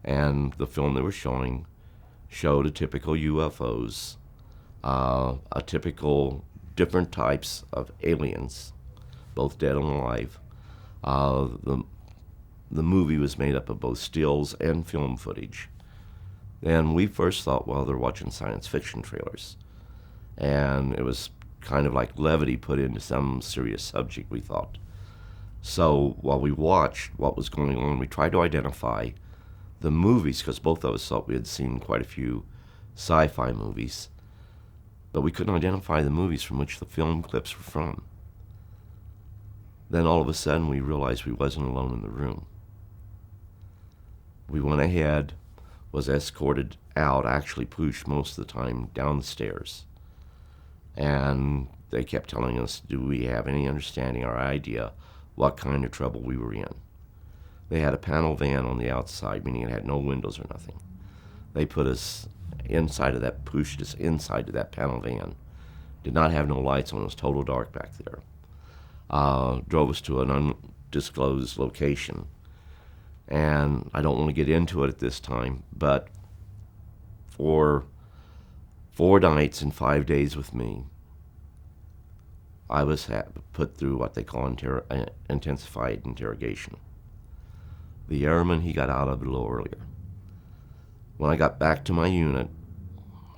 And the film they were showing showed a typical UFOs, a typical different types of aliens, both dead and alive. The movie was made up of both stills and film footage. And we first thought, well, they're watching science fiction trailers. And it was kind of like levity put into some serious subject, we thought. So while we watched what was going on, we tried to identify the movies, because both of us thought we had seen quite a few sci-fi movies, but we couldn't identify the movies from which the film clips were from. Then all of a sudden we realized we wasn't alone in the room. We went ahead, was escorted out, actually pushed most of the time down the stairs. And they kept telling us, do we have any understanding or idea what kind of trouble we were in? They had a panel van on the outside, meaning it had no windows or nothing. They put us inside of that, pushed us inside of that panel van. Did not have no lights on, it was total dark back there. Drove us to an undisclosed location. And I don't want to get into it at this time, but for 4 nights and 5 days with me, I was put through what they call intensified interrogation. The airman, he got out of it a little earlier. When I got back to my unit,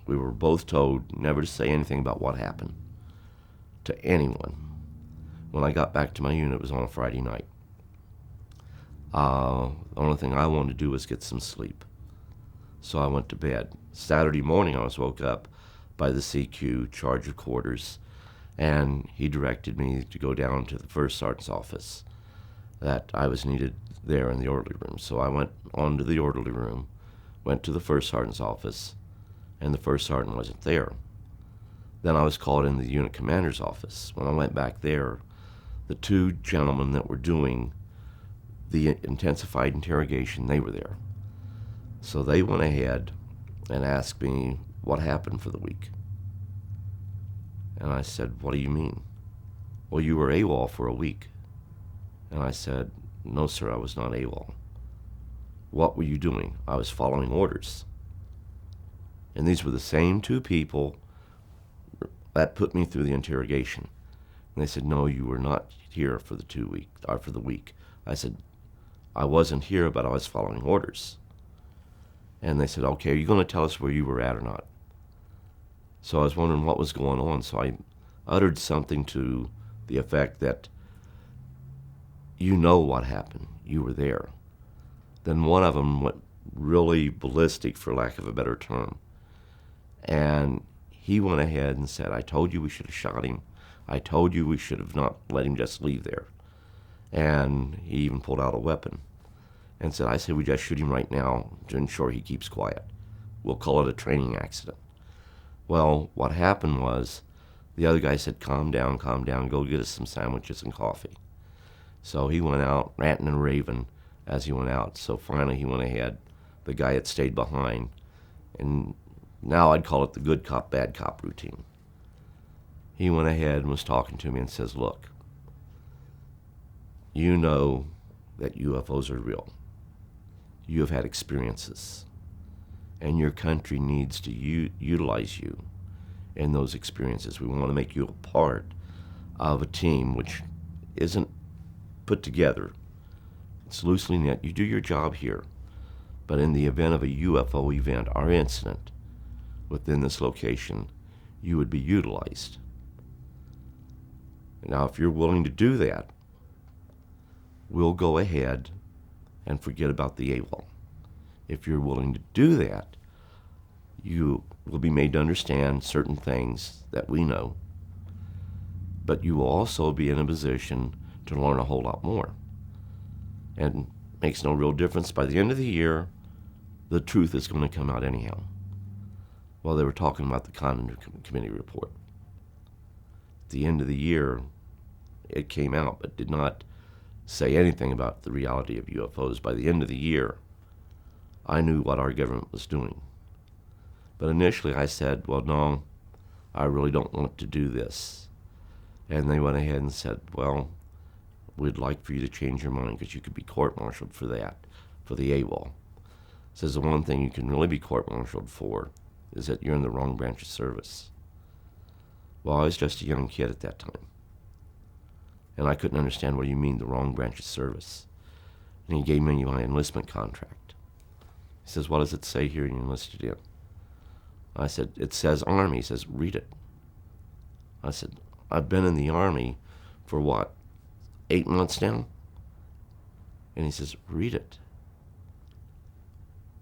we were both told never to say anything about what happened to anyone. When I got back to my unit, it was on a Friday night. The only thing I wanted to do was get some sleep. So I went to bed. Saturday morning, I was woke up by the CQ, charge of quarters, and he directed me to go down to the first sergeant's office, that I was needed there in the orderly room. So I went on to the orderly room, went to the first sergeant's office, and the first sergeant wasn't there. Then I was called in the unit commander's office. When I went back there, the 2 gentlemen that were doing the intensified interrogation, they were there. So they went ahead and asked me what happened for the week. And I said, what do you mean? Well, you were AWOL for a week. And I said, no, sir, I was not AWOL. What were you doing? I was following orders. And these were the same 2 people that put me through the interrogation. And they said, no, you were not here for the week. I said, I wasn't here, but I was following orders. And they said, okay, are you going to tell us where you were at or not? So I was wondering what was going on. So I uttered something to the effect that, you know what happened. You were there. Then one of them went really ballistic, for lack of a better term. And he went ahead and said, I told you we should have shot him. I told you we should have not let him just leave there. And he even pulled out a weapon and said, I say we just shoot him right now to ensure he keeps quiet. We'll call it a training accident. Well, what happened was the other guy said, calm down, go get us some sandwiches and coffee. So he went out ranting and raving as he went out. So finally he went ahead, the guy that stayed behind, and now I'd call it the good cop, bad cop routine. He went ahead and was talking to me and says, look, you know that UFOs are real. You have had experiences, and your country needs to utilize you in those experiences. We want to make you a part of a team which isn't put together. It's loosely knit. You do your job here, but in the event of a UFO event or incident within this location, you would be utilized. Now, if you're willing to do that, we'll go ahead and forget about the AWOL. If you're willing to do that, you will be made to understand certain things that we know. but you will also be in a position to learn a whole lot more. And it makes no real difference. By the end of the year, the truth is going to come out anyhow. Well, they were talking about the Condon Committee report. At the end of the year, it came out, but did not say anything about the reality of UFOs. By the end of the year, I knew what our government was doing. But initially I said, well, no, I really don't want to do this. And they went ahead and said, well, we'd like for you to change your mind because you could be court-martialed for that, for the AWOL. Says the one thing you can really be court-martialed for is that you're in the wrong branch of service. Well, I was just a young kid at that time. And I couldn't understand, what do you mean, the wrong branch of service? And he gave me my enlistment contract. He says, what does it say here you enlisted in? I said, it says Army. He says, read it. I said, I've been in the Army for what, 8 months now? And he says, read it.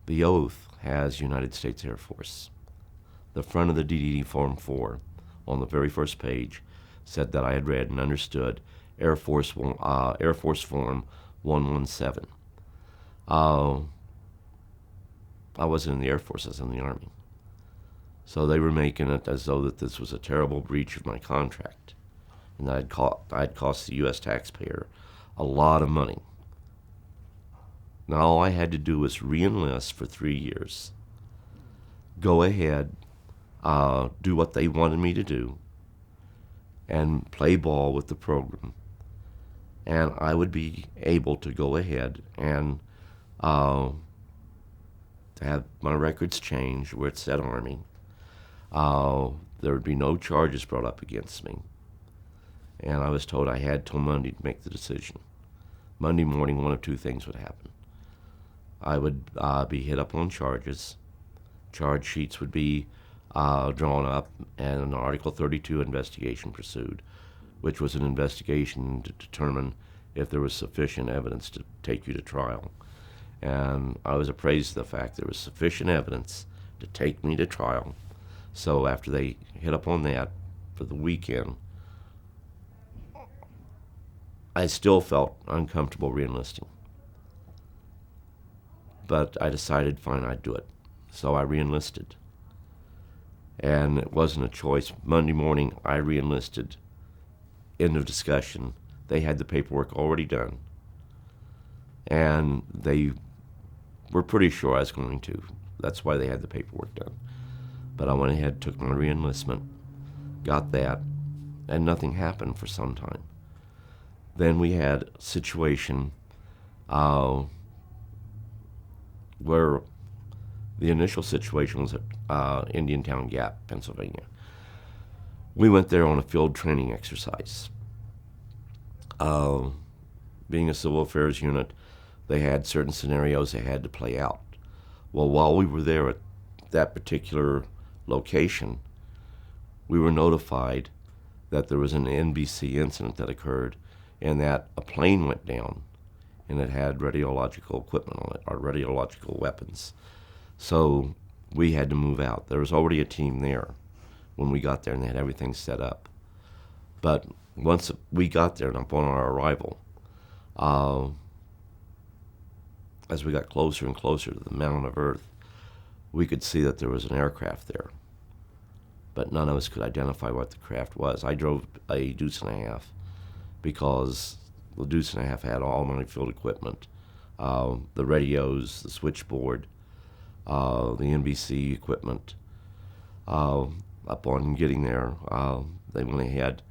The oath has United States Air Force. The front of the DDD Form 4, on the very first page, said that I had read and understood Air Force Form 117. I wasn't in the Air Force, I was in the Army. So they were making it as though that this was a terrible breach of my contract, and that I'd cost the U.S. taxpayer a lot of money. Now all I had to do was re-enlist for 3 years, go ahead, do what they wanted me to do, and play ball with the program. And I would be able to go ahead and to have my records changed where it said Army. There would be no charges brought up against me. And I was told I had till Monday to make the decision. Monday morning, one of two things would happen. I would be hit up on charges. Charge sheets would be drawn up, and an Article 32 investigation pursued, which was an investigation to determine if there was sufficient evidence to take you to trial. And I was appraised of the fact there was sufficient evidence to take me to trial. So after they hit up on that for the weekend, I still felt uncomfortable re-enlisting. But I decided, fine, I'd do it. So I re-enlisted. And it wasn't a choice. Monday morning, I re-enlisted. End of discussion. They had the paperwork already done. And they were pretty sure I was going to. That's why they had the paperwork done. But I went ahead, took my re-enlistment, got that, and nothing happened for some time. Then we had a situation where the initial situation was at Indiantown Gap, Pennsylvania. We went there on a field training exercise. Being a civil affairs unit, they had certain scenarios they had to play out. Well, while we were there at that particular location, we were notified that there was an NBC incident that occurred, and that a plane went down, and it had radiological equipment on it, or radiological weapons. So we had to move out. There was already a team there when we got there, and they had everything set up. But once we got there, and upon our arrival, as we got closer and closer to the mound of Earth, we could see that there was an aircraft there. But none of us could identify what the craft was. I drove a Deuce and a Half because the Deuce and a Half had all my field equipment, the radios, the switchboard, the NBC equipment. Upon getting there, they went ahead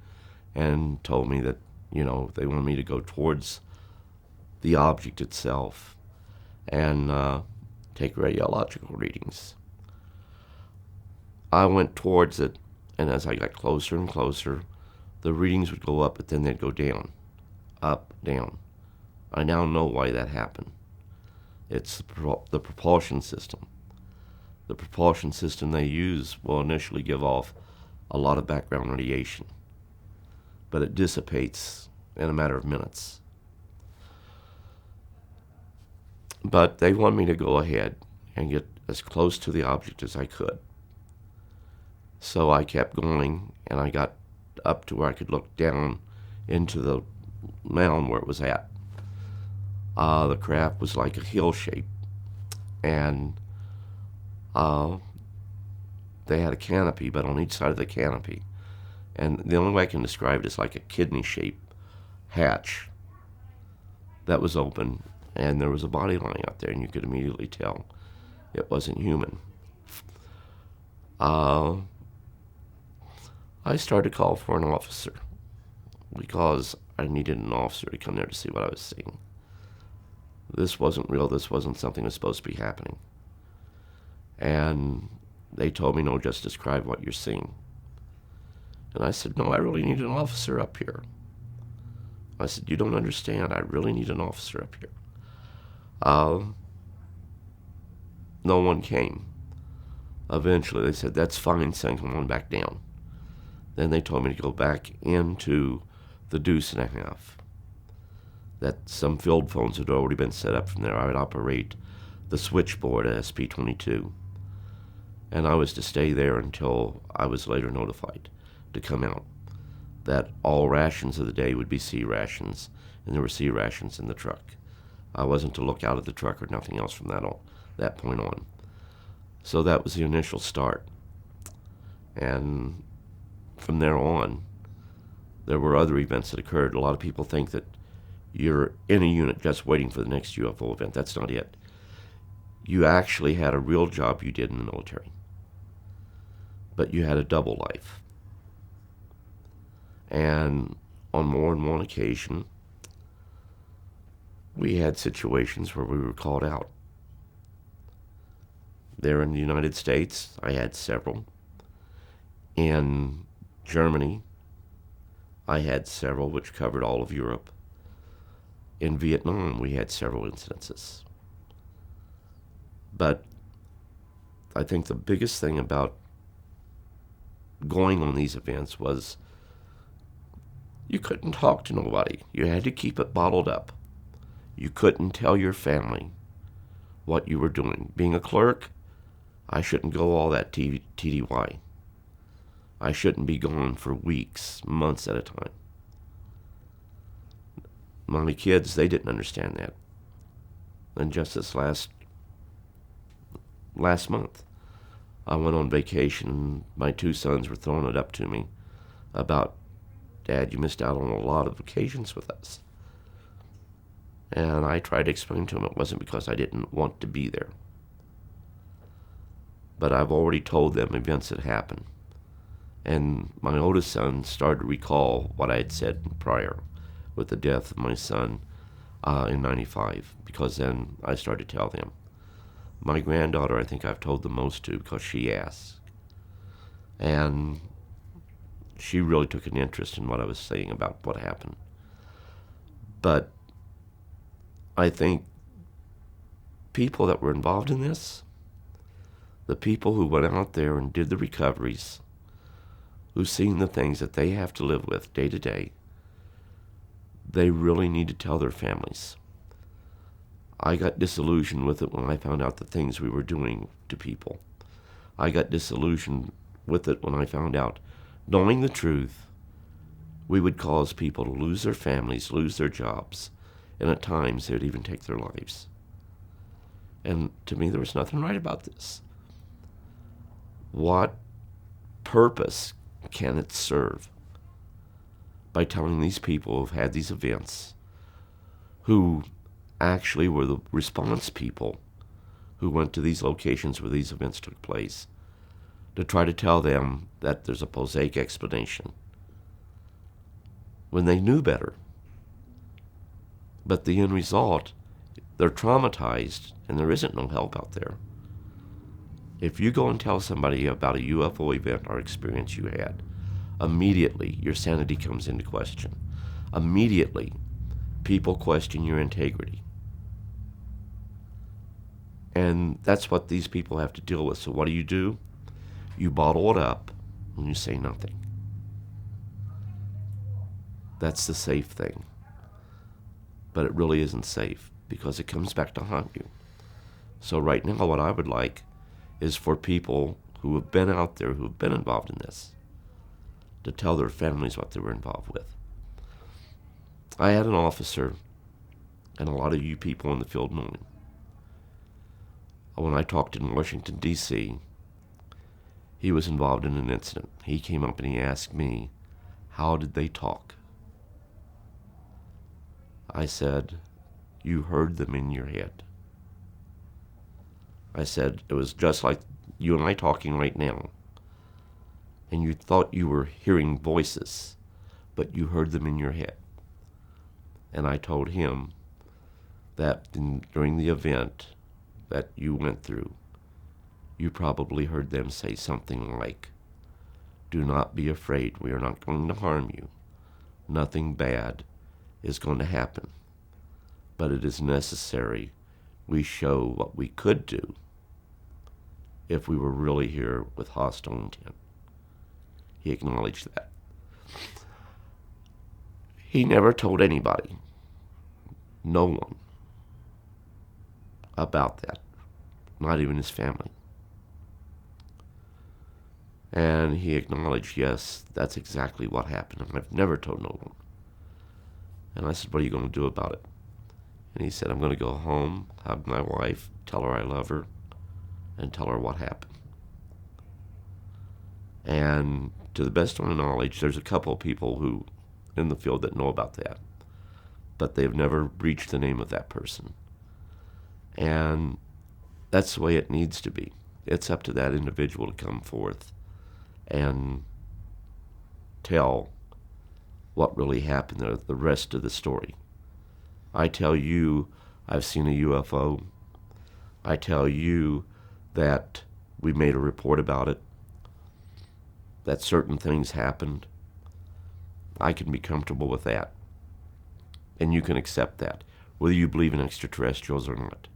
and told me that, they wanted me to go towards the object itself and take radiological readings. I went towards it, and as I got closer and closer, the readings would go up, but then they'd go down, up, down. I now know why that happened. It's the propulsion system. The propulsion system they use will initially give off a lot of background radiation, but it dissipates in a matter of minutes. But they want me to go ahead and get as close to the object as I could. So I kept going, and I got up to where I could look down into the mound where it was at. The craft was like a hill shape, and they had a canopy, but on each side of the canopy. And the only way I can describe it is like a kidney-shaped hatch that was open, and there was a body lying out there, and you could immediately tell it wasn't human. I started to call for an officer because I needed an officer to come there to see what I was seeing. This wasn't real. This wasn't something that was supposed to be happening. And they told me, no, just describe what you're seeing. And I said, no, I really need an officer up here. I said, you don't understand. I really need an officer up here. No one came. Eventually, they said, that's fine, son, come on back down. Then they told me to go back into the deuce and a half. That some field phones had already been set up from there. I would operate the switchboard at SP-22. And I was to stay there until I was later notified to come out. That all rations of the day would be C rations, and there were C rations in the truck. I wasn't to look out of the truck or nothing else from that point on. So that was the initial start. And from there on, there were other events that occurred. A lot of people think that you're in a unit just waiting for the next UFO event. That's not it. You actually had a real job you did in the military, but you had a double life. And on more than one occasion, we had situations where we were called out. There in the United States, I had several. In Germany, I had several, which covered all of Europe. In Vietnam, we had several incidences. But I think the biggest thing about going on these events was you couldn't talk to nobody. You had to keep it bottled up. You couldn't tell your family what you were doing. Being a clerk, I shouldn't go all that TDY. I shouldn't be gone for weeks, months at a time. My kids, they didn't understand that. And just this last month, I went on vacation, and my two sons were throwing it up to me about, Dad, you missed out on a lot of vacations with us. And I tried to explain to them it wasn't because I didn't want to be there. But I've already told them events that happened. And my oldest son started to recall what I had said prior with the death of my son in 95, because then I started to tell them. My granddaughter, I think I've told the most to because she asked. And she really took an interest in what I was saying about what happened. But I think people that were involved in this, the people who went out there and did the recoveries, who've seen the things that they have to live with day to day, they really need to tell their families. I got disillusioned with it when I found out the things we were doing to people. I got disillusioned with it when I found out, knowing the truth, we would cause people to lose their families, lose their jobs, and at times they would even take their lives. And to me, there was nothing right about this. What purpose can it serve by telling these people who've had these events, who actually were the response people who went to these locations where these events took place, to try to tell them that there's a prosaic explanation when they knew better? But the end result, they're traumatized and there isn't no help out there. If you go and tell somebody about a UFO event or experience you had, immediately your sanity comes into question. Immediately, people question your integrity. And that's what these people have to deal with. So what do? You bottle it up and you say nothing. That's the safe thing. But it really isn't safe because it comes back to haunt you. So right now what I would like is for people who have been out there, who have been involved in this, to tell their families what they were involved with. I had an officer, and a lot of you people in the field know him. When I talked in Washington, D.C., he was involved in an incident. He came up and he asked me, how did they talk? I said, you heard them in your head. I said, it was just like you and I talking right now. And you thought you were hearing voices, but you heard them in your head. And I told him that during the event that you went through, you probably heard them say something like, do not be afraid, we are not going to harm you. Nothing bad is going to happen. But it is necessary we show what we could do if we were really here with hostile intent. He acknowledged that. He never told anybody, no one, about that, not even his family. And he acknowledged, yes, that's exactly what happened. And I've never told no one. And I said, what are you going to do about it? And he said, I'm going to go home, hug my wife, tell her I love her, and tell her what happened. And to the best of my knowledge, there's a couple of people who in the field that know about that, but they've never breached the name of that person. And that's the way it needs to be. It's up to that individual to come forth and tell what really happened, the rest of the story. I tell you I've seen a UFO. I tell you that we made a report about it, that certain things happened. I can be comfortable with that. And you can accept that, whether you believe in extraterrestrials or not.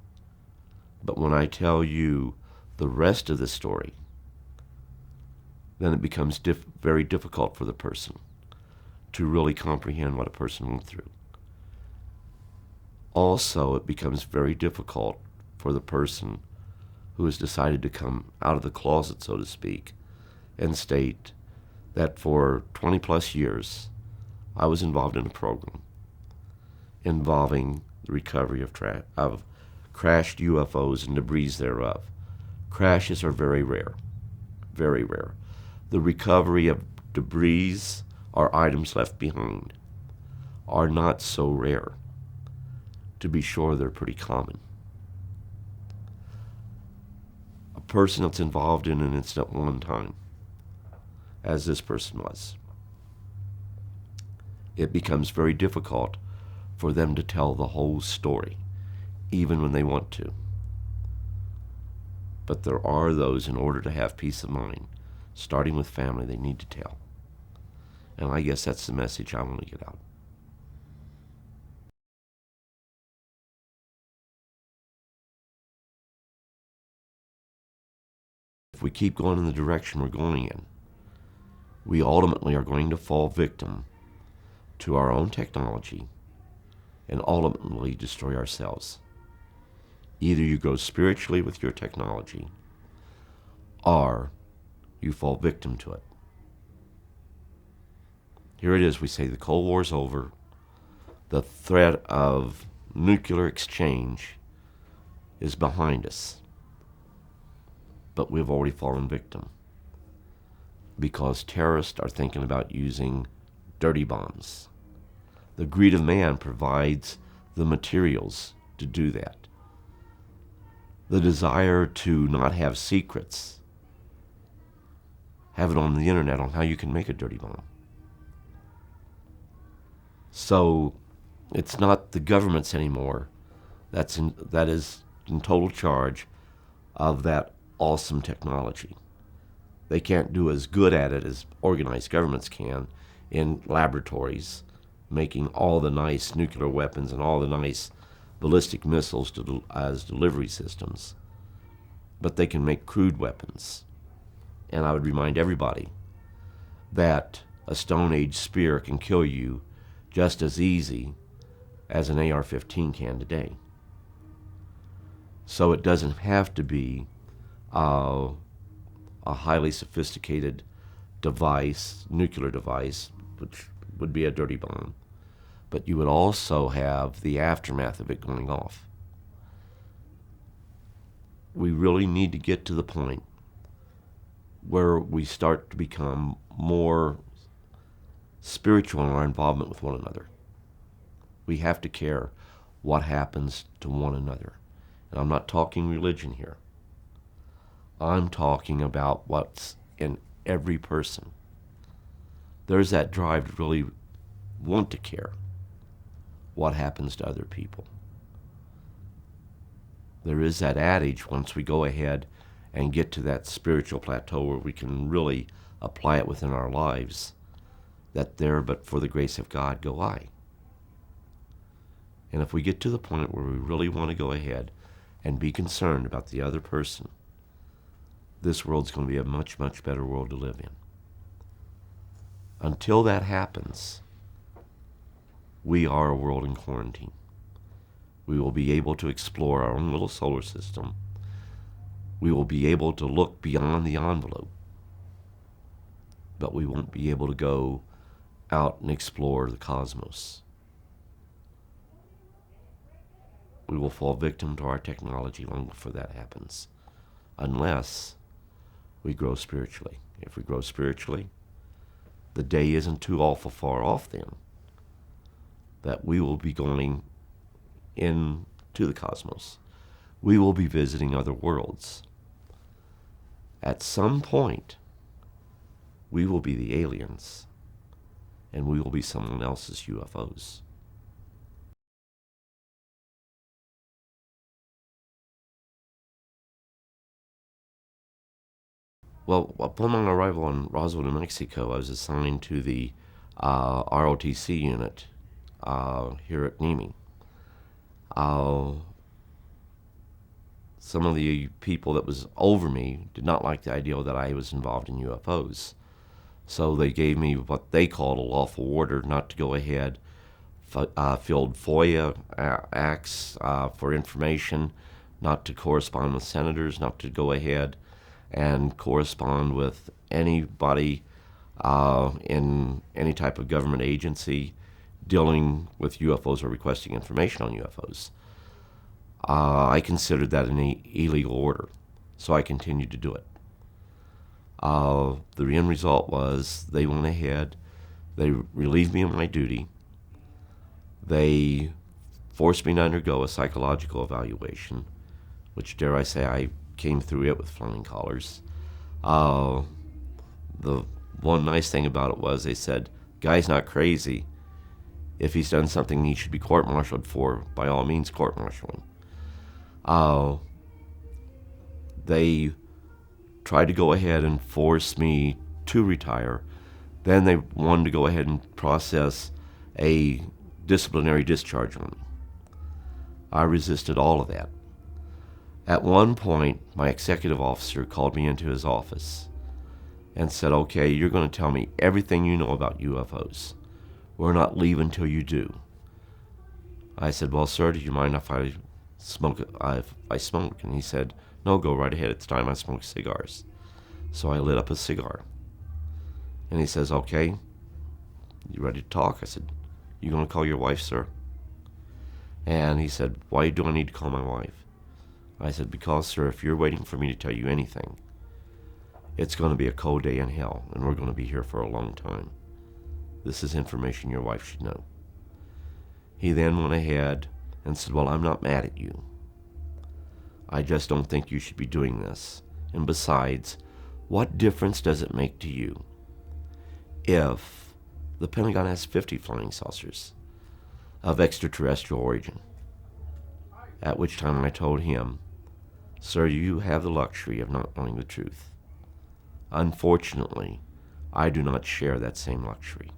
But when I tell you the rest of the story, then it becomes very difficult for the person to really comprehend what a person went through. Also, it becomes very difficult for the person who has decided to come out of the closet, so to speak, and state that for 20 plus years I was involved in a program involving the recovery of crashed UFOs and debris thereof. Crashes are very rare, very rare. The recovery of debris or items left behind are not so rare. To be sure, they're pretty common. A person that's involved in an incident one time, as this person was, it becomes very difficult for them to tell the whole story, even when they want to. But there are those, in order to have peace of mind, starting with family, they need to tell. And I guess that's the message I want to get out. If we keep going in the direction we're going in, we ultimately are going to fall victim to our own technology and ultimately destroy ourselves. Either you go spiritually with your technology, or you fall victim to it. Here it is, we say the Cold War's over, the threat of nuclear exchange is behind us, but we've already fallen victim because terrorists are thinking about using dirty bombs. The greed of man provides the materials to do that. The desire to not have secrets, have it on the internet on how you can make a dirty bomb. So it's not the governments anymore that is in total charge of that awesome technology. They can't do as good at it as organized governments can in laboratories, making all the nice nuclear weapons and all the nice ballistic missiles as delivery systems. But they can make crude weapons. And I would remind everybody that a Stone Age spear can kill you just as easy as an AR-15 can today. So it doesn't have to be a highly sophisticated device, nuclear device, which would be a dirty bomb, but you would also have the aftermath of it going off. We really need to get to the point where we start to become more spiritual in our involvement with one another. We have to care what happens to one another. And I'm not talking religion here. I'm talking about what's in every person. There's that drive to really want to care what happens to other people. There is that adage, once we go ahead and get to that spiritual plateau where we can really apply it within our lives, that there but for the grace of God go I. And if we get to the point where we really want to go ahead and be concerned about the other person, this world's going to be a much, much better world to live in. Until that happens, we are a world in quarantine. We will be able to explore our own little solar system. We will be able to look beyond the envelope, but we won't be able to go out and explore the cosmos. We will fall victim to our technology long before that happens, unless we grow spiritually. If we grow spiritually, the day isn't too awful far off then that we will be going into the cosmos. We will be visiting other worlds. At some point, we will be the aliens, and we will be someone else's UFOs. Well, upon my arrival in Roswell, New Mexico, I was assigned to the ROTC unit here at NEMI. Some of the people that was over me did not like the idea that I was involved in UFOs. So they gave me what they called a lawful order not to go ahead, filled FOIA acts for information, not to correspond with senators, not to go ahead and correspond with anybody in any type of government agency dealing with UFOs or requesting information on UFOs. I considered that an illegal order, so I continued to do it. The end result was they went ahead, they relieved me of my duty, they forced me to undergo a psychological evaluation, which, dare I say, I came through it with flying colors. The one nice thing about it was they said, guy's not crazy. If he's done something he should be court-martialed for, by all means court-martial him. They tried to go ahead and force me to retire. Then they wanted to go ahead and process a disciplinary discharge on me. I resisted all of that. At one point, my executive officer called me into his office and said, okay, you're going to tell me everything you know about UFOs. We're not leaving until you do. I said, well, sir, do you mind if I smoke? If I smoke? And he said, no, go right ahead. It's time I smoke cigars. So I lit up a cigar. And he says, okay, you ready to talk? I said, you going to call your wife, sir? And he said, why do I need to call my wife? I said, because, sir, if you're waiting for me to tell you anything, it's going to be a cold day in hell, and we're going to be here for a long time. This is information your wife should know. He then went ahead and said, well, I'm not mad at you. I just don't think you should be doing this. And besides, what difference does it make to you if the Pentagon has 50 flying saucers of extraterrestrial origin? At which time I told him, sir, you have the luxury of not knowing the truth. Unfortunately, I do not share that same luxury.